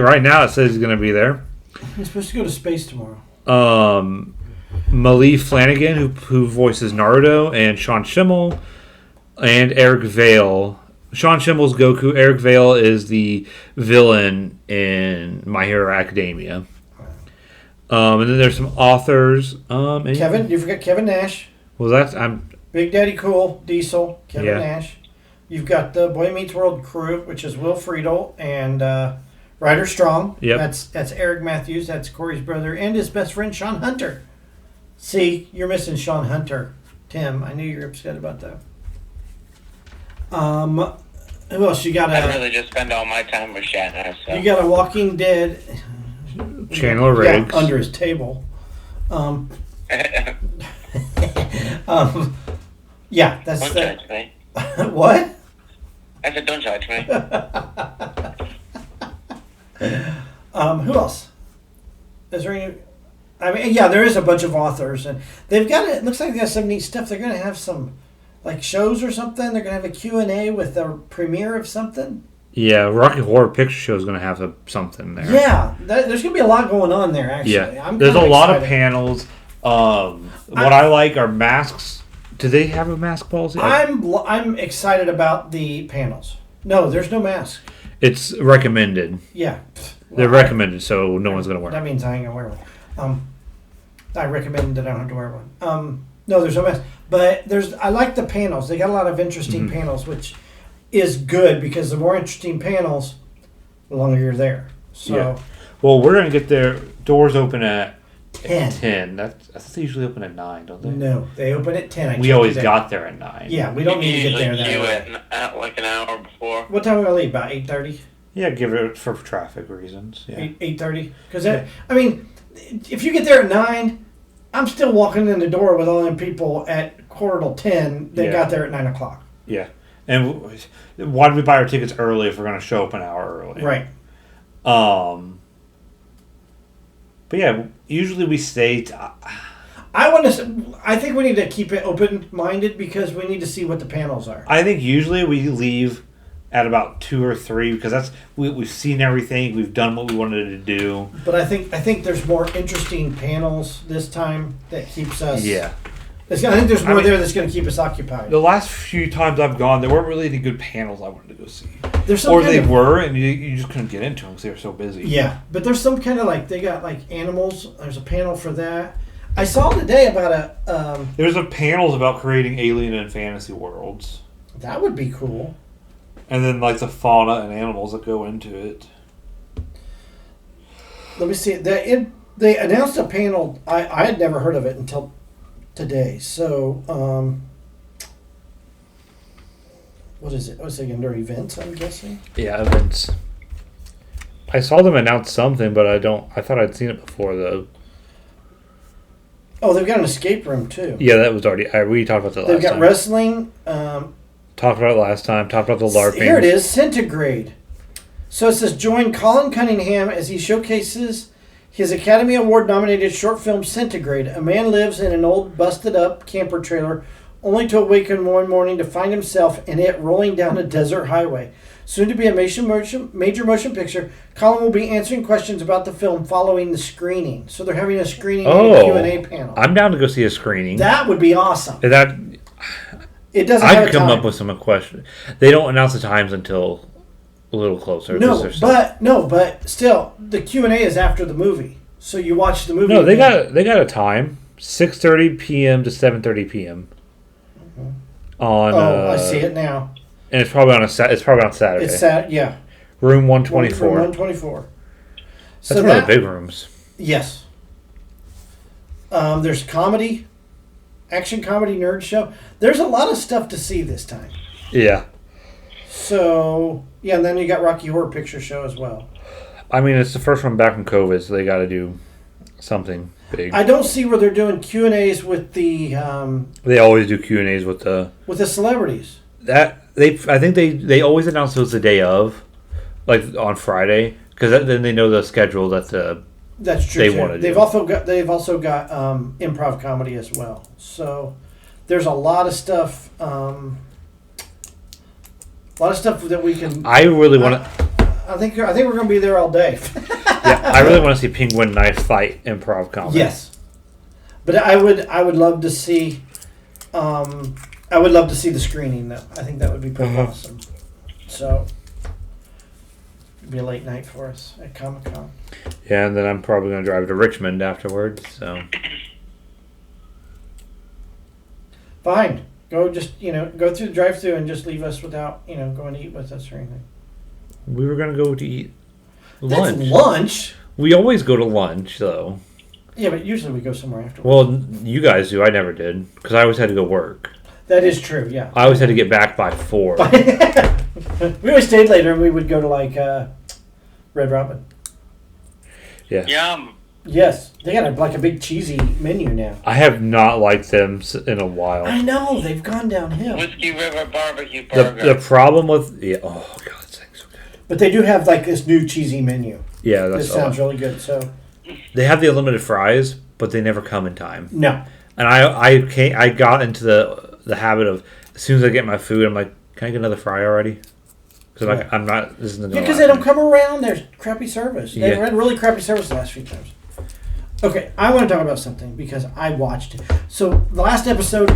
Right now it says he's going to be there. He's supposed to go to space tomorrow. Malik Flanagan, who voices Naruto, and Sean Schimmel, and Eric Vale. Sean Schimmel's Goku. Eric Vale is the villain in My Hero Academia. And then there's some authors. Kevin, you forgot Kevin Nash. Well, I'm Big Daddy Cool, Diesel, Kevin Nash. You've got the Boy Meets World crew, which is Will Friedle and Ryder Strong. Yep. That's Eric Matthews. That's Corey's brother and his best friend Sean Hunter. See, you're missing Sean Hunter, Tim. I knew you were upset about that. Who else you got? I really just spend all my time with Shatner. So. You got a Walking Dead. Chandler Riggs under his table. Yeah, that's. Don't judge me. What? I said, don't judge me. Who else? Is there any? I mean, yeah, there is a bunch of authors, and they've got it. Looks like they got some neat stuff. They're going to have some, like, shows or something. They're going to have a Q&A with a premiere of something. Yeah, Rocky Horror Picture Show is going to have something there. Yeah, there's going to be a lot going on there. Actually, yeah, there's a lot of panels. What I like are masks. Do they have a mask policy? I'm excited about the panels. No, there's no mask. It's recommended. Yeah. They're recommended, so no one's going to wear it. That means I ain't going to wear one. I recommend that I don't have to wear one. No, there's no mask. But I like the panels. They got a lot of interesting panels, which is good because the more interesting panels, the longer you're there. So. Yeah. Well, we're going to get their doors open at 10. I think they usually open at 9, don't they? No, they open at 10. We always got there at 9. Yeah, we don't need to get there that early. At like an hour before. What time are we going to leave? About 8:30? Yeah, give it for traffic reasons. Yeah. 8:30? Because, I mean, if you get there at 9, I'm still walking in the door with all them people at 9:45 that got there at 9 o'clock. Yeah. And why did we buy our tickets early if we're going to show up an hour early? Right. But yeah, usually we stay. I think we need to keep it open-minded because we need to see what the panels are. I think usually we leave at about 2 or 3 because we've seen everything, we've done what we wanted to do. But I think there's more interesting panels this time that keeps us. Yeah. I think there's more there that's going to keep us occupied. The last few times I've gone, there weren't really any good panels I wanted to go see. Or they were, and you just couldn't get into them because they were so busy. Yeah, but there's some kind of they got animals. There's a panel for that. I saw today about There's a panels about creating alien and fantasy worlds. That would be cool. And then the fauna and animals that go into it. Let me see. They announced a panel. I had never heard of it until today. So, what is it? Was it under events, I'm guessing? Yeah, events. I saw them announce something, but I thought I'd seen it before, though. Oh, they've got an escape room, too. Yeah, that was already... we talked about that last time. They've got wrestling. Talked about it last time. Talked about the LARPing. Here it is, Centigrade. So it says, join Colin Cunningham as he showcases his Academy Award-nominated short film Centigrade. A man lives in an old, busted-up camper trailer, only to awaken one morning to find himself in it rolling down a desert highway. Soon to be a major motion picture, Colin will be answering questions about the film following the screening. So they're having a screening and a Q&A panel. I'm down to go see a screening. That would be awesome. It doesn't have a time. I could come up with some questions. They don't announce the times until a little closer. But still, the Q&A is after the movie. So you watch the movie. No, they got a time. 6:30 p.m. to 7:30 p.m. On. I see it now. And it's probably on Saturday. It's yeah. Room 124. Room 124. That's one of the big rooms. Yes. There's comedy, action comedy nerd show. There's a lot of stuff to see this time. Yeah. So, yeah, and then you got Rocky Horror Picture Show as well. I mean, it's the first one back from COVID, so they got to do something big. I don't see where they're doing Q&As with the... they always do Q&As with the celebrities. I think they always announce it was the day of, like on Friday, because then they know the schedule that that's true. They want to. They've also got improv comedy as well. So there's a lot of stuff. A lot of stuff that we can. I really want to. I think we're going to be there all day. Yeah, I really want to see Penguin Knife fight improv comedy. Yes, but I would love to see. I would love to see the screening, though. I think that would be pretty awesome. So, it'd be a late night for us at Comic-Con. Yeah, and then I'm probably going to drive to Richmond afterwards. So, fine. Go go through the drive-thru and just leave us without going to eat with us or anything. We were going to go to eat lunch. That's lunch. We always go to lunch, though. Yeah, but usually we go somewhere afterwards. Well, you guys do. I never did because I always had to go work. That is true, yeah. I always had to get back by 4. We always stayed later and we would go to Red Robin. Yeah. Yum. Yes. They got a big cheesy menu now. I have not liked them in a while. I know. They've gone downhill. Whiskey River Barbecue Burger. The problem with... Yeah, oh, God, this thing's so good. But they do have this new cheesy menu. Yeah, this sounds really good. So they have the unlimited fries, but they never come in time. No. And I got into the habit of, as soon as I get my food, I'm like, can I get another fry already? Because I'm not. This isn't. Yeah, because they don't come around. There's crappy service. They've had really crappy service the last few times. Okay, I want to talk about something because I watched it. So the last episode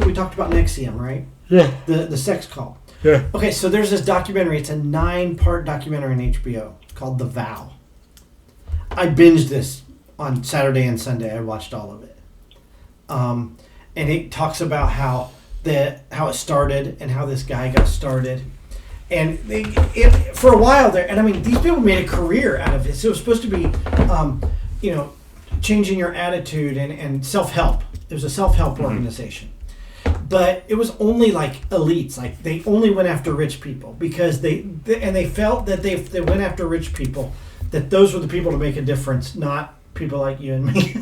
we talked about Nexium, right? Yeah. The sex call. Yeah. Okay, so there's this documentary. It's a 9-part documentary on HBO called The Vow. I binged this on Saturday and Sunday. I watched all of it. And it talks about how it started and how this guy got started. And for a while there, and I mean, these people made a career out of it. So it was supposed to be, changing your attitude and self-help. It was a self-help organization. But it was only elites. They only went after rich people because they felt that they went after rich people, that those were the people to make a difference, not people like you and me.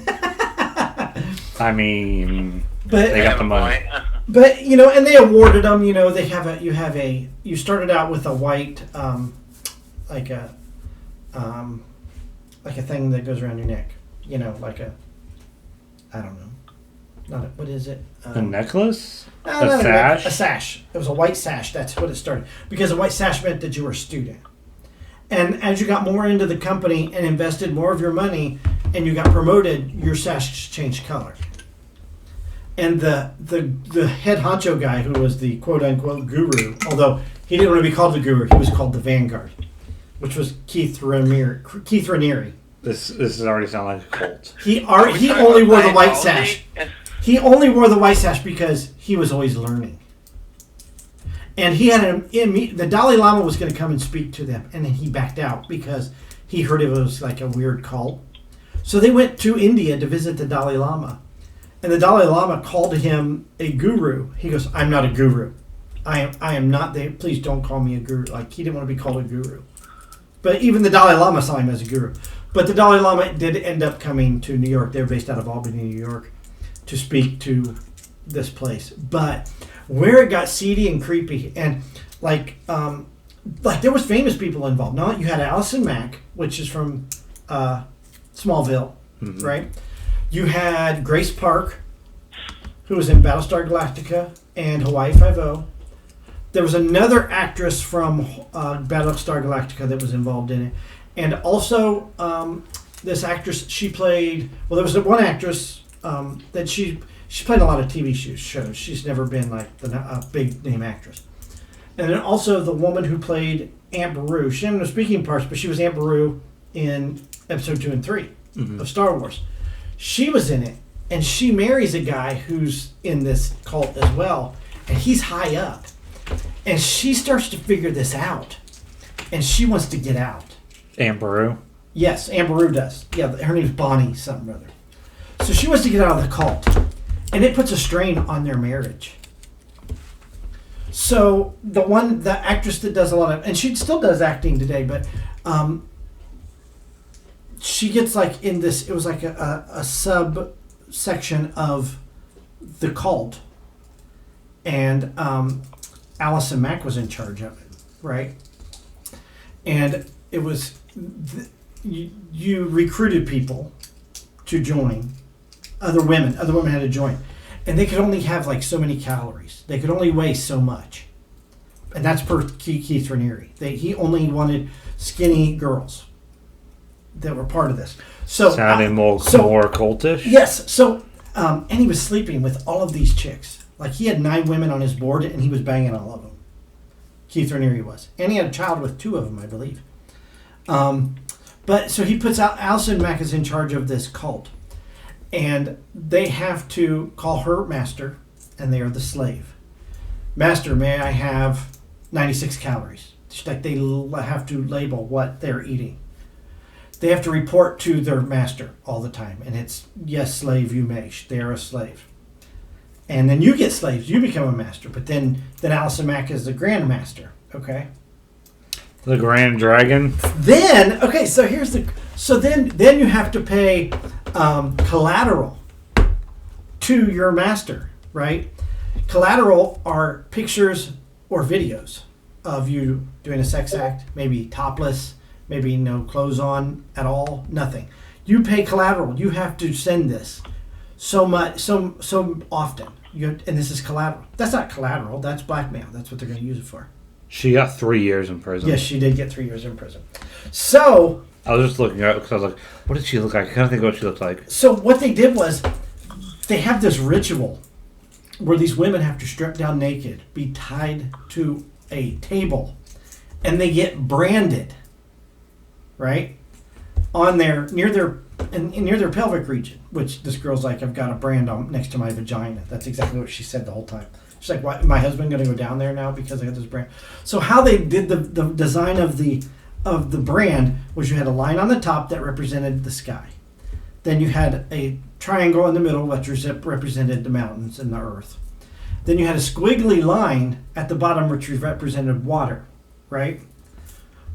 I mean, but they got the money. But and they awarded them. You started out with a white, like a thing that goes around your neck. I don't know. What is it? A necklace? A sash? A sash. It was a white sash. That's what it started. Because a white sash meant that you were a student. And as you got more into the company and invested more of your money and you got promoted, your sash changed color. And the head honcho guy who was the quote-unquote guru, although he didn't want to be called the guru, he was called the Vanguard, which was Keith Raniere. This is already sounding like a cult. He only wore the white sash. He only wore the white sash because he was always learning. And he had the Dalai Lama was going to come and speak to them, and then he backed out because he heard it was like a weird cult. So they went to India to visit the Dalai Lama. And the Dalai Lama called him a guru. He goes, "I'm not a guru. I am not. Please don't call me a guru." He didn't want to be called a guru. But even the Dalai Lama saw him as a guru. But the Dalai Lama did end up coming to New York. They were based out of Albany, New York, to speak to this place. But where it got seedy and creepy, and there was famous people involved. Now you had Allison Mack, which is from Smallville, right? You had Grace Park, who was in Battlestar Galactica and Hawaii Five-0. There was another actress from Battlestar Galactica that was involved in it. And also, this actress, she played... Well, there was one actress that she played a lot of TV shows. She's never been a big name actress. And then also the woman who played Aunt Beru. She had no speaking parts, but she was Aunt Beru in episode 2 and 3 of Star Wars. She was in it, and she marries a guy who's in this cult as well, and he's high up. And she starts to figure this out, and she wants to get out. Aunt Beru? Yes, Aunt Beru does. Yeah, her name's Bonnie something or other. So she wants to get out of the cult, and it puts a strain on their marriage. So the actress that does a lot of, and she still does acting today, but she gets like in this. It was like a subsection of the cult, and Allison Mack was in charge of it, right? And it was you recruited people to join. Other women had to join, and they could only have like so many calories. They could only weigh so much, and that's per Keith Raniere. He only wanted skinny girls that were part of this. So sounding more cultish. Yes. So and he was sleeping with all of these chicks. Like he had 9 women on his board, and he was banging all of them. Keith Raniere was, and he had a child with 2 of them, I believe. But so he puts out Allison Mack is in charge of this cult, and they have to call her master, and they are the slave. Master, may I have 96 calories? It's like they have to label what they're eating. They have to report to their master all the time, and it's yes, slave, you may. They are a slave. And then you get slaves, you become a master. But then Allison Mack is the Grand Master, okay? The Grand Dragon. Then, okay, so here's then you have to pay collateral to your master, right? Collateral are pictures or videos of you doing a sex act, maybe topless, maybe no clothes on at all, nothing. You pay collateral. You have to send this so often. And this is collateral. That's not collateral. That's blackmail. That's what they're going to use it for. She got 3 years in prison. Yes, she did get 3 years in prison. So I was just looking at it because I was like, what did she look like? I kind of think of what she looked like. So what they did was they have this ritual where these women have to strip down naked, be tied to a table, and they get branded, right, on near their pelvic region. Which this girl's like, I've got a brand on next to my vagina. That's exactly what she said the whole time. She's like, "Why, my husband going to go down there now because I got this brand?" So how they did the design of the brand was you had a line on the top that represented the sky. Then you had a triangle in the middle which represented the mountains and the earth. Then you had a squiggly line at the bottom which represented water, right?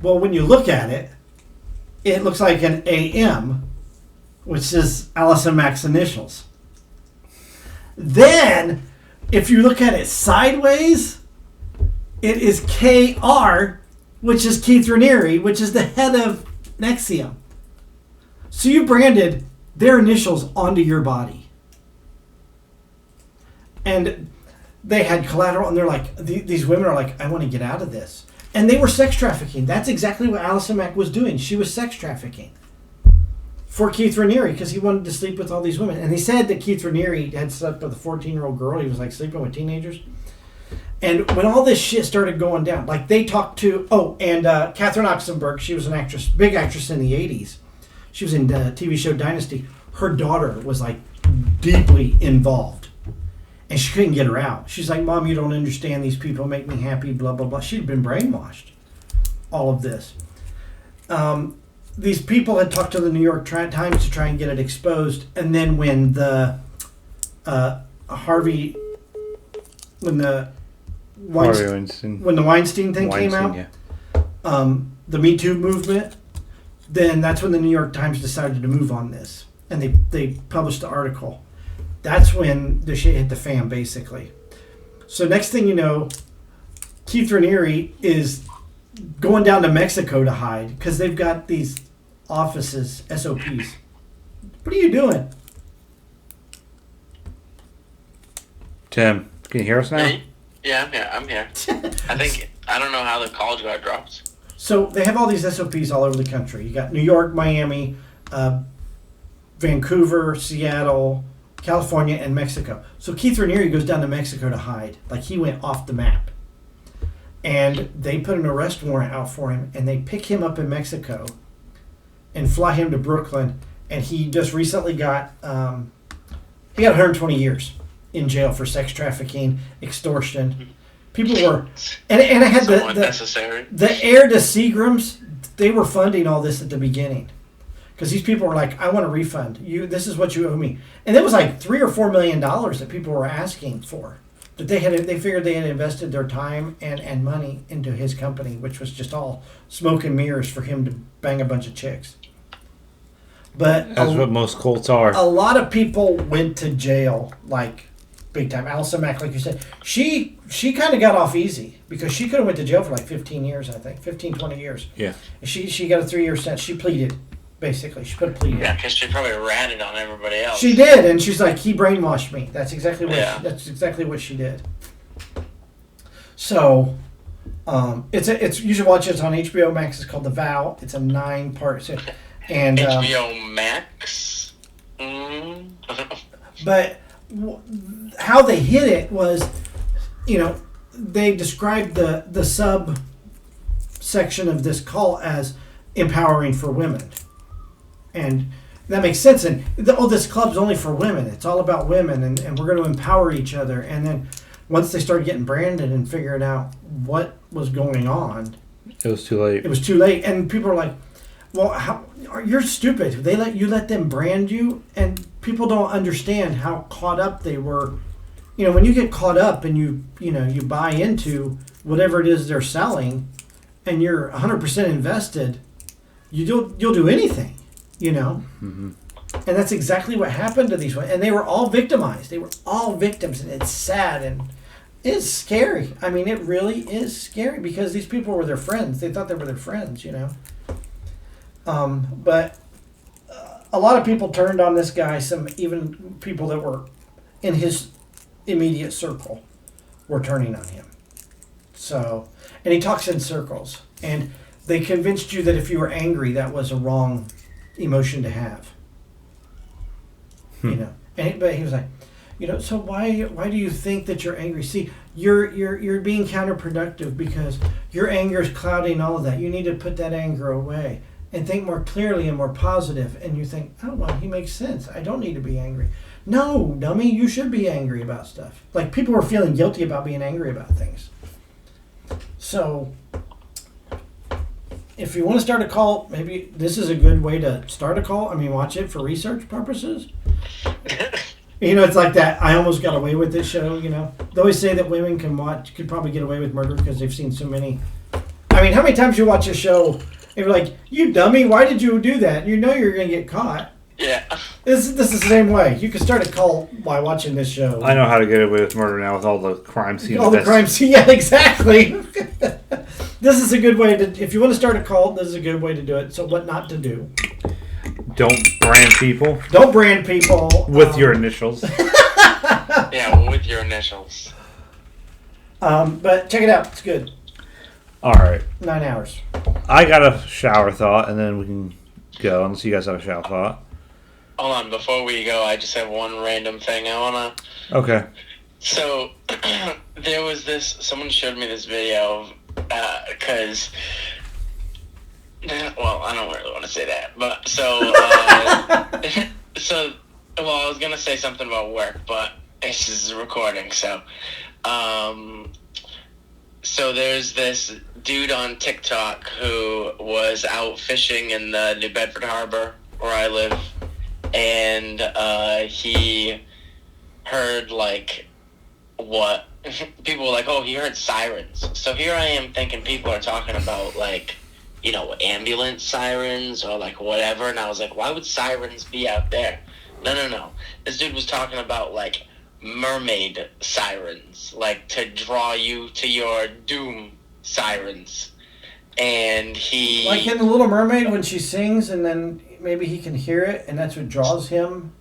Well, when you look at it, it looks like an AM, which is Allison Mack's initials. Then, if you look at it sideways, it is KR, which is Keith Raniere, which is the head of Nexium. So you branded their initials onto your body. And they had collateral, and they're like, these women are like, I want to get out of this. And they were sex trafficking. That's exactly what Allison Mack was doing. She was sex trafficking for Keith Raniere because he wanted to sleep with all these women. And he said that Keith Raniere had slept with a 14-year-old girl. He was like sleeping with teenagers. And when all this shit started going down, like they talked to, Catherine Oxenberg, she was an actress, big actress in the 80s. She was in the TV show Dynasty. Her daughter was like deeply involved. And she couldn't get her out. She's like, Mom, you don't understand. These people make me happy, blah, blah, blah. She'd been brainwashed. All of this. These people had talked to the New York Times to try and get it exposed. And then when the Weinstein thing came out, yeah. The Me Too movement, then that's when the New York Times decided to move on this. And they published the article. That's when the shit hit the fan, basically. So next thing you know, Keith Raniere is going down to Mexico to hide because they've got these offices, SOPs. What are you doing? Tim, can you hear us now? Yeah, I'm here. I don't know how the college got dropped. So they have all these SOPs all over the country. You got New York, Miami, Vancouver, Seattle, California, and Mexico. So Keith Raniere goes down to Mexico to hide. Like he went off the map. And they put an arrest warrant out for him, and they pick him up in Mexico and fly him to Brooklyn. And he just recently got 120 years in jail for sex trafficking, extortion. People were, and I had the heir to Seagrams. They were funding all this at the beginning. Because these people were like, I want a refund. This is what you owe me. And it was like $3 or $4 million that people were asking for that they figured they had invested their time and money into his company, which was just all smoke and mirrors for him to bang a bunch of chicks. But that's what most cults are. A lot of people went to jail, like big time. Allison Mack, like you said, she kind of got off easy because she could have went to jail for like 15 years, I think, 15, 20 years. Yeah. She got a 3-year sentence. She pleaded, basically. She put a plea in. Yeah, because she probably ratted on everybody else. She did, and she's like, he brainwashed me. That's exactly what. Yeah. That's exactly what she did. So, it's you should watch it. It's on HBO Max. It's called The Vow. It's a 9-part. And HBO Max. But how they hit it was, they described the sub section of this call as empowering for women, and that makes sense. And this club's only for women. It's all about women, and we're going to empower each other. And then once they started getting branded and figuring out what was going on, it was too late. It was too late, and people are like, "Well, you're stupid. They let them brand you," and people don't understand how caught up they were. When you get caught up and you buy into whatever it is they're selling, and you're 100% invested, you'll do anything, Mm-hmm. And that's exactly what happened to these women. And they were all victimized. They were all victims, and it's sad and it's scary. I mean, it really is scary because these people were their friends. They thought they were their friends, But a lot of people turned on this guy. Some even people that were in his immediate circle were turning on him. So, and he talks in circles, and they convinced you that if you were angry, that was a wrong emotion to have. But he was like, so why do you think that you're angry? See, you're being counterproductive because your anger is clouding all of that. You need to put that anger away and think more clearly and more positive. And you think, oh, well, he makes sense. I don't need to be angry. No, dummy, you should be angry about stuff. Like, people were feeling guilty about being angry about things. So, if you want to start a cult, maybe this is a good way to start a cult. I mean, watch it for research purposes. It's like that I Almost Got Away with This show, They always say that women could probably get away with murder because they've seen so many. I mean, how many times you watch a show and you're like, you dummy, why did you do that? You know you're going to get caught. Yeah. This is the same way. You can start a cult by watching this show. I know how to get away with murder now with all the crime scenes. All the crime scenes, yeah, exactly. This is a good way to, if you want to start a cult, this is a good way to do it. So what not to do. Don't brand people. Don't brand people. With your initials. Yeah, with your initials. But check it out. It's good. All right. 9 hours. I got a shower thought, and then we can go, unless you guys have a shower thought. Hold on, before we go, I just have one random thing I want to... Okay. So, there was someone showed me this video, because... well, I don't really want to say that, but, I was going to say something about work, but this is a recording, so... So there's this dude on TikTok who was out fishing in the New Bedford Harbor, where I live, and he heard, what people were like, oh, he heard sirens. So here I am thinking people are talking about, ambulance sirens or, whatever, and I was like, why would sirens be out there? No. This dude was talking about, mermaid sirens, to draw you to your doom sirens. And he... Like in The Little Mermaid when she sings and then maybe he can hear it and that's what draws him?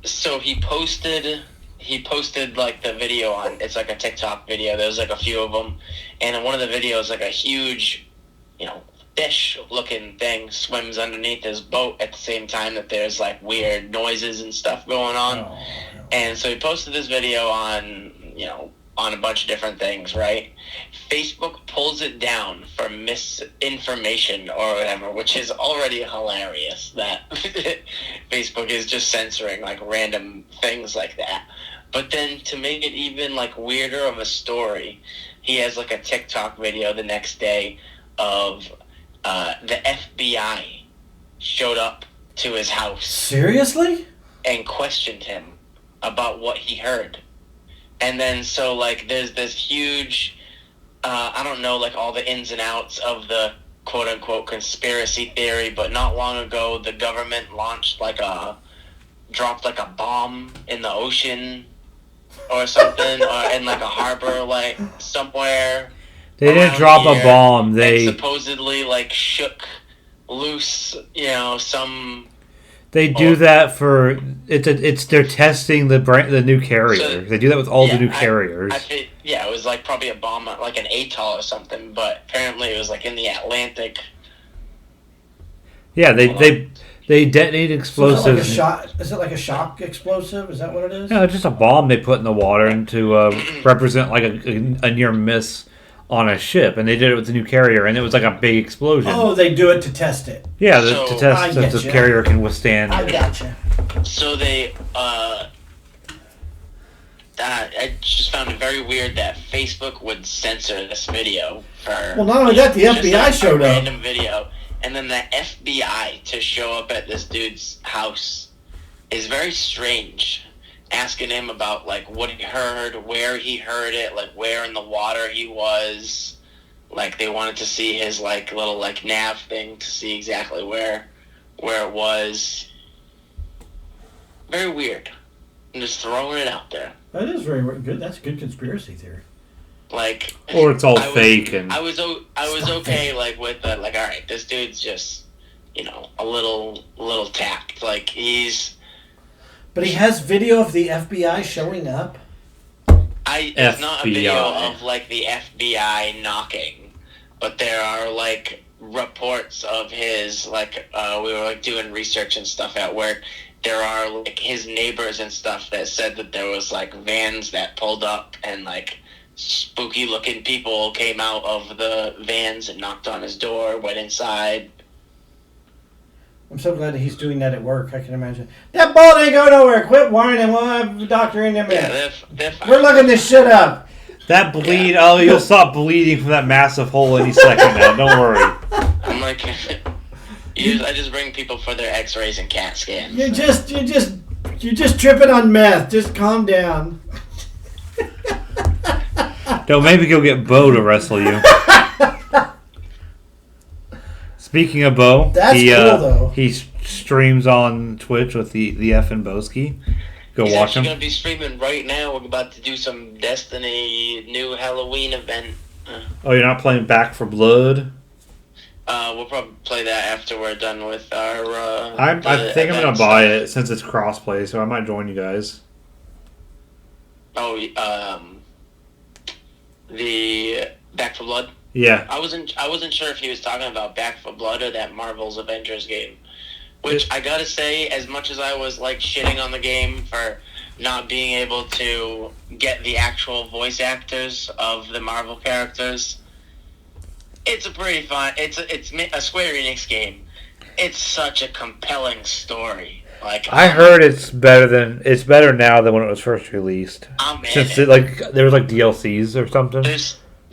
So he posted the video on, it's a TikTok video, there's a few of them, and in one of the videos a huge, fish looking thing swims underneath his boat at the same time that there's weird noises and stuff going on. Oh. And so he posted this video on a bunch of different things, right? Facebook pulls it down for misinformation or whatever, which is already hilarious that Facebook is just censoring random things like that. But then to make it even weirder of a story, he has a TikTok video the next day of the FBI showed up to his house. Seriously? And questioned him about what he heard. And then so like there's this huge, I don't know like all the ins and outs of the quote unquote conspiracy theory, but not long ago the government dropped like a bomb in the ocean or something, or in like a harbor like somewhere. They didn't drop a bomb. They supposedly like shook loose, some. They do that for they're testing the new carrier. So, they do that with all the new carriers. It was like probably a bomb, like an atoll or something, but apparently it was like in the Atlantic. Yeah, they detonate explosives. Is it like a shock explosive? Is that what it is? No, it's just a bomb they put in the water and to represent like a near miss on a ship, and they did it with the new carrier, and it was like a big explosion. Oh, they do it to test it. Yeah, to test that the carrier can withstand. I gotcha. So they, I just found it very weird that Facebook would censor this video for. Well, not only that, the FBI showed up. Random video, and then the FBI to show up at this dude's house is very strange. Asking him about like what he heard, where he heard it, like where in the water he was. Like they wanted to see his like little like nav thing to see exactly where it was. Very weird. I'm just throwing it out there. That is very good. That's a good conspiracy theory. Like, or it's all fake. And I was okay like with all right, this dude's just a little tapped. Like he's. But he has video of the FBI showing up. It's not a video of like the FBI knocking, but there are like reports of his like we were like doing research and stuff at work. There are like his neighbors and stuff that said that there was like vans that pulled up and like spooky looking people came out of the vans and knocked on his door, went inside. I'm so glad that he's doing that at work. I can imagine. That ball ain't go nowhere. Quit whining. We'll have a doctor in there. Yeah, they're fine. We're looking this shit up. That bleed. Yeah. Oh, you'll stop bleeding from that massive hole any second now. Don't worry. I'm like, I just bring people for their X-rays and CAT scans. You're just tripping on meth. Just calm down. Don't maybe go get Bo to wrestle you. Speaking of Bo, that's cool though. He streams on Twitch with the effing Boski. He's watch him. He's going to be streaming right now. We're about to do some Destiny new Halloween event. Oh, you're not playing Back for Blood? We'll probably play that after we're done with our. I think I'm gonna buy it since it's crossplay, so I might join you guys. Oh, the Back for Blood. Yeah. I wasn't sure if he was talking about Back for Blood or that Marvel's Avengers game. Which I gotta say, as much as I was like shitting on the game for not being able to get the actual voice actors of the Marvel characters, it's a pretty fun. It's a Square Enix game. It's such a compelling story. Like I heard it's better now than when it was first released. Since there was like DLCs or something.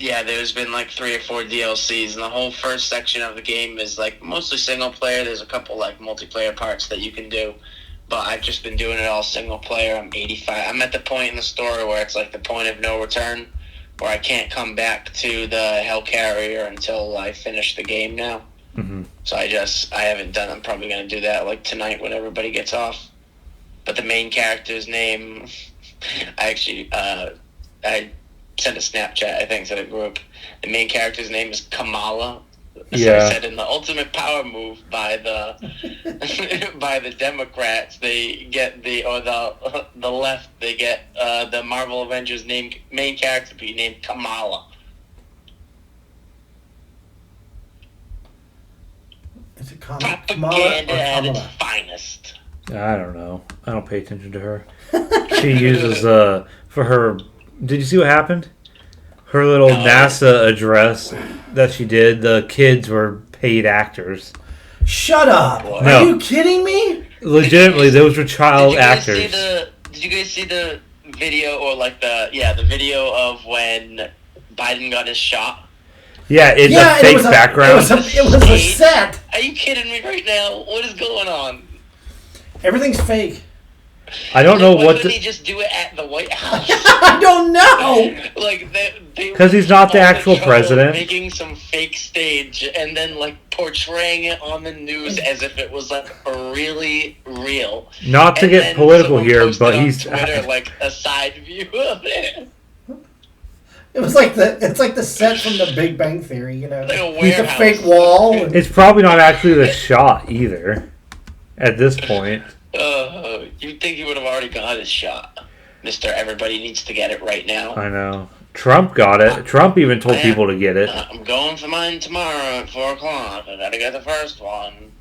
There's been like 3 or 4 DLCs, and the whole first section of the game is like mostly single player. There's a couple like multiplayer parts that you can do, but I've just been doing it all single player. I'm 85. I'm at the point in the story where it's like the point of no return, where I can't come back to the Hellcarrier until I finish the game now. Mm-hmm. So I haven't done. I'm probably gonna do that like tonight when everybody gets off. But the main character's name, I sent a Snapchat, I think, to the group. The main character's name is Kamala. So I said in the ultimate power move by the by the Democrats, they get the left, they get the Marvel Avengers main character be named Kamala. Is it Propaganda at its finest. I don't know. I don't pay attention to her. She uses for her. Did you see what happened? Her little NASA address that she did, the kids were paid actors. Shut up! No. Are you kidding me? Legitimately, those were child actors. Did you guys see the video, or like the video of when Biden got his shot? Yeah, it's a fake background. It was a set. Are you kidding me right now? What is going on? Everything's fake. I don't know why what. Wouldn't he just do it at the White House? I don't know. Like because he's not the actual president. Making some fake stage and then like portraying it on the news as if it was like really real. Not to get political here, but he's Twitter like a side view of it. It's like the set from The Big Bang Theory, you know. Like He's a fake wall. It's probably not actually the shot either. At this point. You'd think he would have already got his shot, Mister. Everybody needs to get it right now. I know. Trump got it. Trump even told people to get it. I'm going for mine tomorrow at 4 o'clock. I gotta get the first one.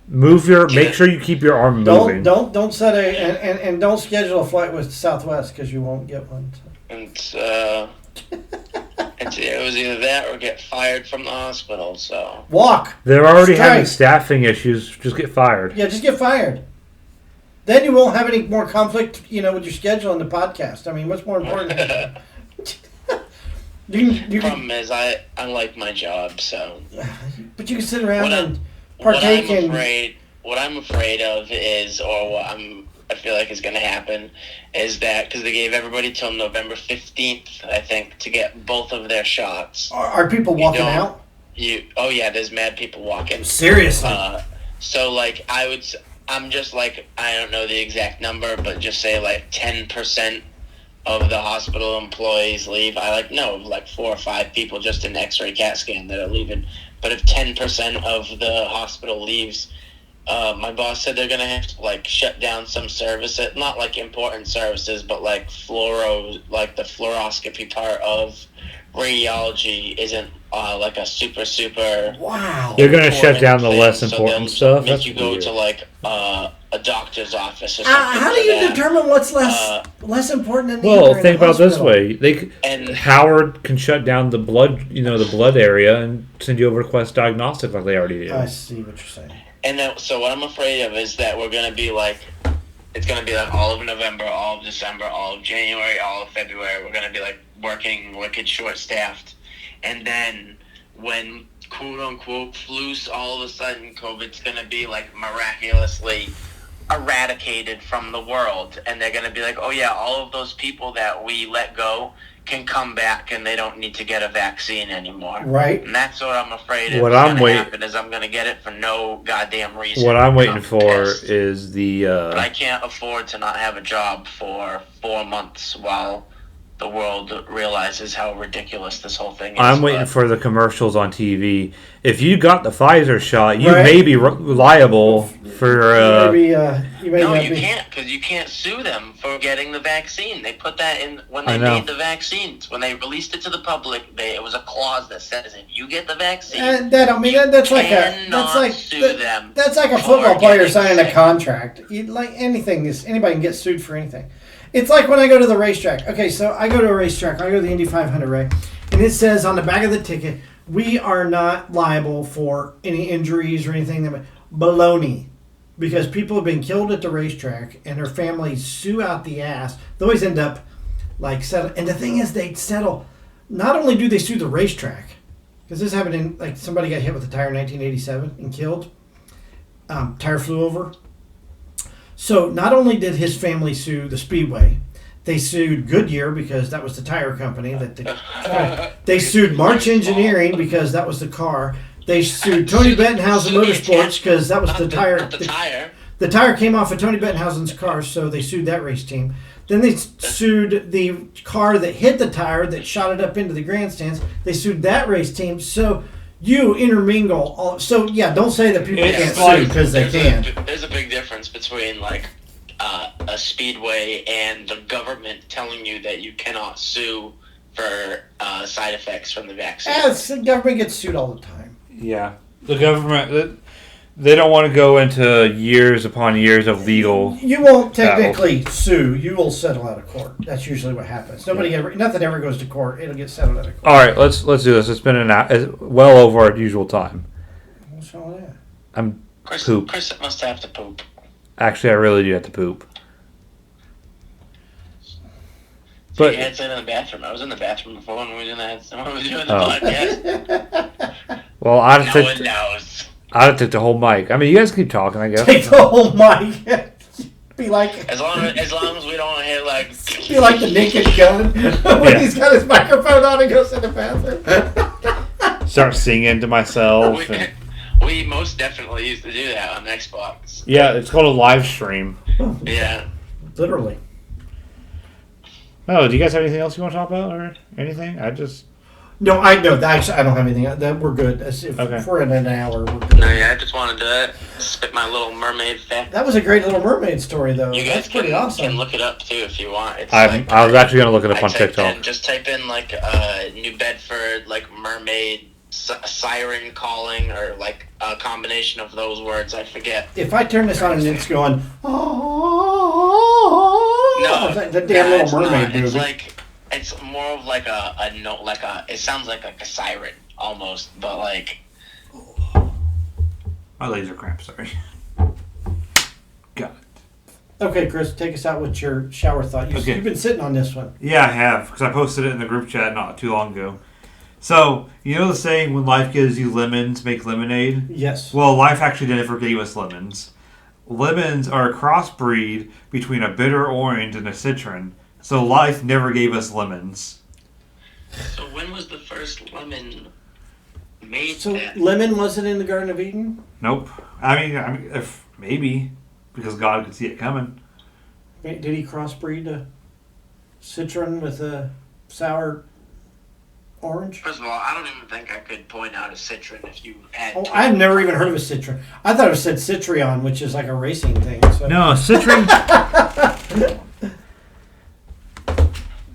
Make sure you keep your arm moving. Don't set and don't schedule a flight with Southwest because you won't get one. So. It was either that or get fired from the hospital. So walk. They're already having staffing issues. Just get fired. Yeah, just get fired. Then you won't have any more conflict, with your schedule and the podcast. I mean, what's more important? The problem is, I like my job, so. But you can sit around and partake in. What I'm afraid of is, or what I feel like is going to happen, is that because they gave everybody till November 15th, I think, to get both of their shots. Are people walking out? Oh yeah, there's mad people walking. Seriously. So like I'm just like, I don't know the exact number, but just say like 10% of the hospital employees leave. I know like 4 or 5 people just in the X-ray CAT scan that are leaving. But if 10% of the hospital leaves, my boss said they're gonna have to shut down some services, not important services, but the fluoroscopy part of radiology isn't a super. Wow. They're gonna shut down the less important stuff. Make you go to a doctor's office or something. How do you determine what's less important than the other? Well, think about it this way: Howard can shut down the blood, the blood area, and send you over to Quest Diagnostic like they already do. I see what you're saying. And then, so what I'm afraid of is that we're going to be it's going to be all of November, all of December, all of January, all of February. We're going to be working wicked short-staffed. And then when quote-unquote flus, all of a sudden COVID's going to be miraculously eradicated from the world. And they're going to be oh yeah, all of those people that we let go can come back and they don't need to get a vaccine anymore. Right. And that's what I'm afraid of. What I'm happen is I'm going to get it for no goddamn reason. What I'm waiting for is the... But I can't afford to not have a job for 4 months while the world realizes how ridiculous this whole thing is. I'm waiting for the commercials on TV. If you got the Pfizer shot, you may be liable for... You can't, because you can't sue them for getting the vaccine. They put that in when they made the vaccines. When they released it to the public, it was a clause that says if you get the vaccine, that's like a football player signing a contract. Anybody can get sued for anything. It's like when I go to the racetrack. Okay, so I go to a racetrack. I go to the Indy 500, right? And it says on the back of the ticket, we are not liable for any injuries or anything. Baloney. Because people have been killed at the racetrack and their families sue out the ass. They always end up settle. And the thing is, they settle. Not only do they sue the racetrack, because this happened in somebody got hit with a tire in 1987 and killed. Tire flew over. So not only did his family sue the Speedway, they sued Goodyear because that was the tire company. They sued March Engineering because that was the car. They sued Tony Bettenhausen Motorsports because that was the tire. The tire came off of Tony Bettenhausen's car, so they sued that race team. Then they sued the car that hit the tire that shot it up into the grandstands. They sued that race team. So you intermingle all. So yeah, don't say that people can't sue because they can. There's a big difference between a speedway and the government telling you that you cannot sue for side effects from the vaccine. The government gets sued all the time. Yeah, the government. They don't want to go into years upon years of legal. You won't technically sue. You will settle out of court. That's usually what happens. Nothing ever goes to court. It'll get settled out of court. All right, let's do this. It's been well over our usual time. What's wrong with that? I'm poop. Chris must have to poop. Actually, I really do have to poop. But you had to sit in the bathroom. I was in the bathroom before when we were doing the podcast. Well, no one knows. I'd have took the whole mic. I mean, you guys keep talking, I guess. Take the whole mic. Be like As long as we don't hit like. Be like the Naked Gun when he's got his microphone on and goes in the bathroom. Start singing to myself. We most definitely used to do that on Xbox. Yeah, it's called a live stream. Yeah. Literally. Oh, do you guys have anything else you want to talk about or anything? No, I don't have anything. We're good. If we're in an hour, we're good. No, yeah, I just wanted to spit my Little Mermaid fact. That was a great Little Mermaid story, though. You guys That's pretty awesome. can look it up too if you want. It's I was actually going to look it up on TikTok. Just type in like New Bedford, like mermaid siren calling, or like a combination of those words. I forget. If I turn this on and it's going, no, it's like the damn Little Mermaid movie. It's more of like a note, it sounds like a siren almost, but like. My laser cramp, sorry. Got it. Okay, Chris, take us out with your shower thought. You've been sitting on this one. Yeah, I have, because I posted it in the group chat not too long ago. So, you know the saying, when life gives you lemons, make lemonade? Yes. Well, life actually never gave us lemons. Lemons are a crossbreed between a bitter orange and a citron. So life never gave us lemons. So when was the first lemon made? So lemon wasn't in the Garden of Eden? Nope. I mean, if maybe because God could see it coming. Did he crossbreed a citron with a sour orange? First of all, I don't even think I could point out a citron if you had. Oh, I've never even heard of a citron. I thought it said citrion, which is like a racing thing. So. No, citron.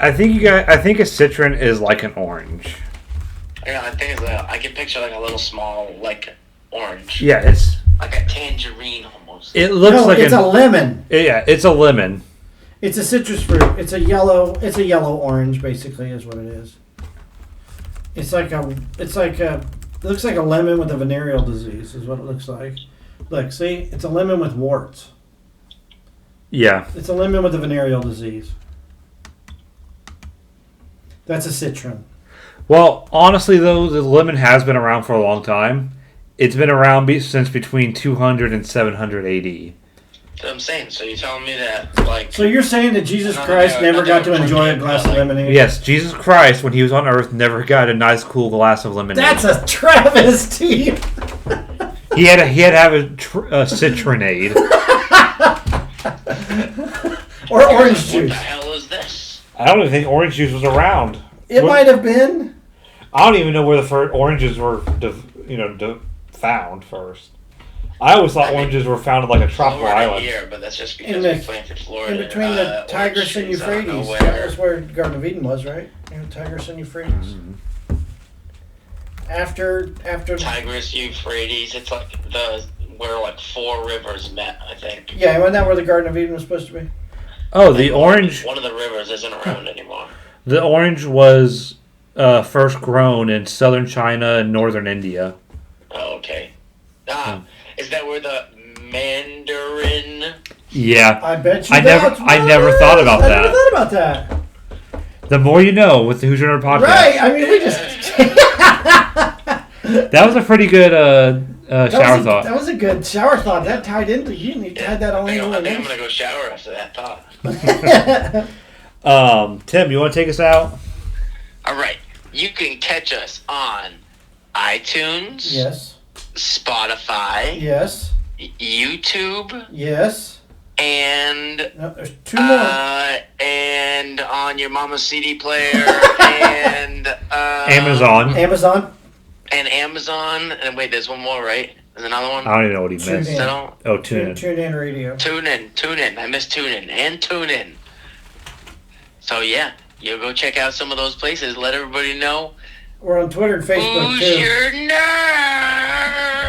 I think a citron is like an orange. Yeah, I think I can picture like a little small like orange. Yeah, it's like a tangerine almost. It looks like it's a lemon. Yeah, it's a lemon. It's a citrus fruit. It's a yellow orange basically is what it is. It looks like a lemon with a venereal disease is what it looks like. Look, see? It's a lemon with warts. Yeah. It's a lemon with a venereal disease. That's a citron. Well, honestly, though, the lemon has been around for a long time. It's been around since between 200 and 700 AD. That's what I'm saying. So you're telling me that, like... So you're saying that Jesus Christ never got to enjoy a glass of lemonade? Yes, Jesus Christ, when he was on earth, never got a nice, cool glass of lemonade. That's a travesty! He had to have a citronade. Or orange juice. What the hell is this? I don't even think orange juice was around. It might have been. I don't even know where the first oranges were, found first. I always thought oranges were found in like a tropical island. Here, but that's just because we planted Florida. In between the Tigris and Euphrates. That was where Garden of Eden was, right? Tigris and Euphrates. Mm-hmm. After Tigris, Euphrates, it's like where like 4 rivers met, I think. Yeah, wasn't that where the Garden of Eden was supposed to be? Oh, the orange. One of the rivers isn't around anymore. The orange was first grown in southern China and northern India. Oh, okay. Is that where the Mandarin? Yeah. I bet you. I never thought about that. I never thought about that. The more you know with the Hoosier Nerd podcast. Right. I mean, we just. That was a pretty good shower thought. That was a good shower thought. That tied into you. You tied that all in. I think I'm gonna go shower after that thought. Tim, you want to take us out? All right. You can catch us on iTunes. Yes. Spotify. Yes. YouTube. Yes. And there's 2 more. And on your mama's CD player and Amazon. And Amazon. And wait, there's one more, right? There's another one. I don't even know what he missed. Tune in radio. Tune in. I missed tune in and tune in. So yeah, you go check out some of those places. Let everybody know. We're on Twitter and Facebook Who's too. your nerd?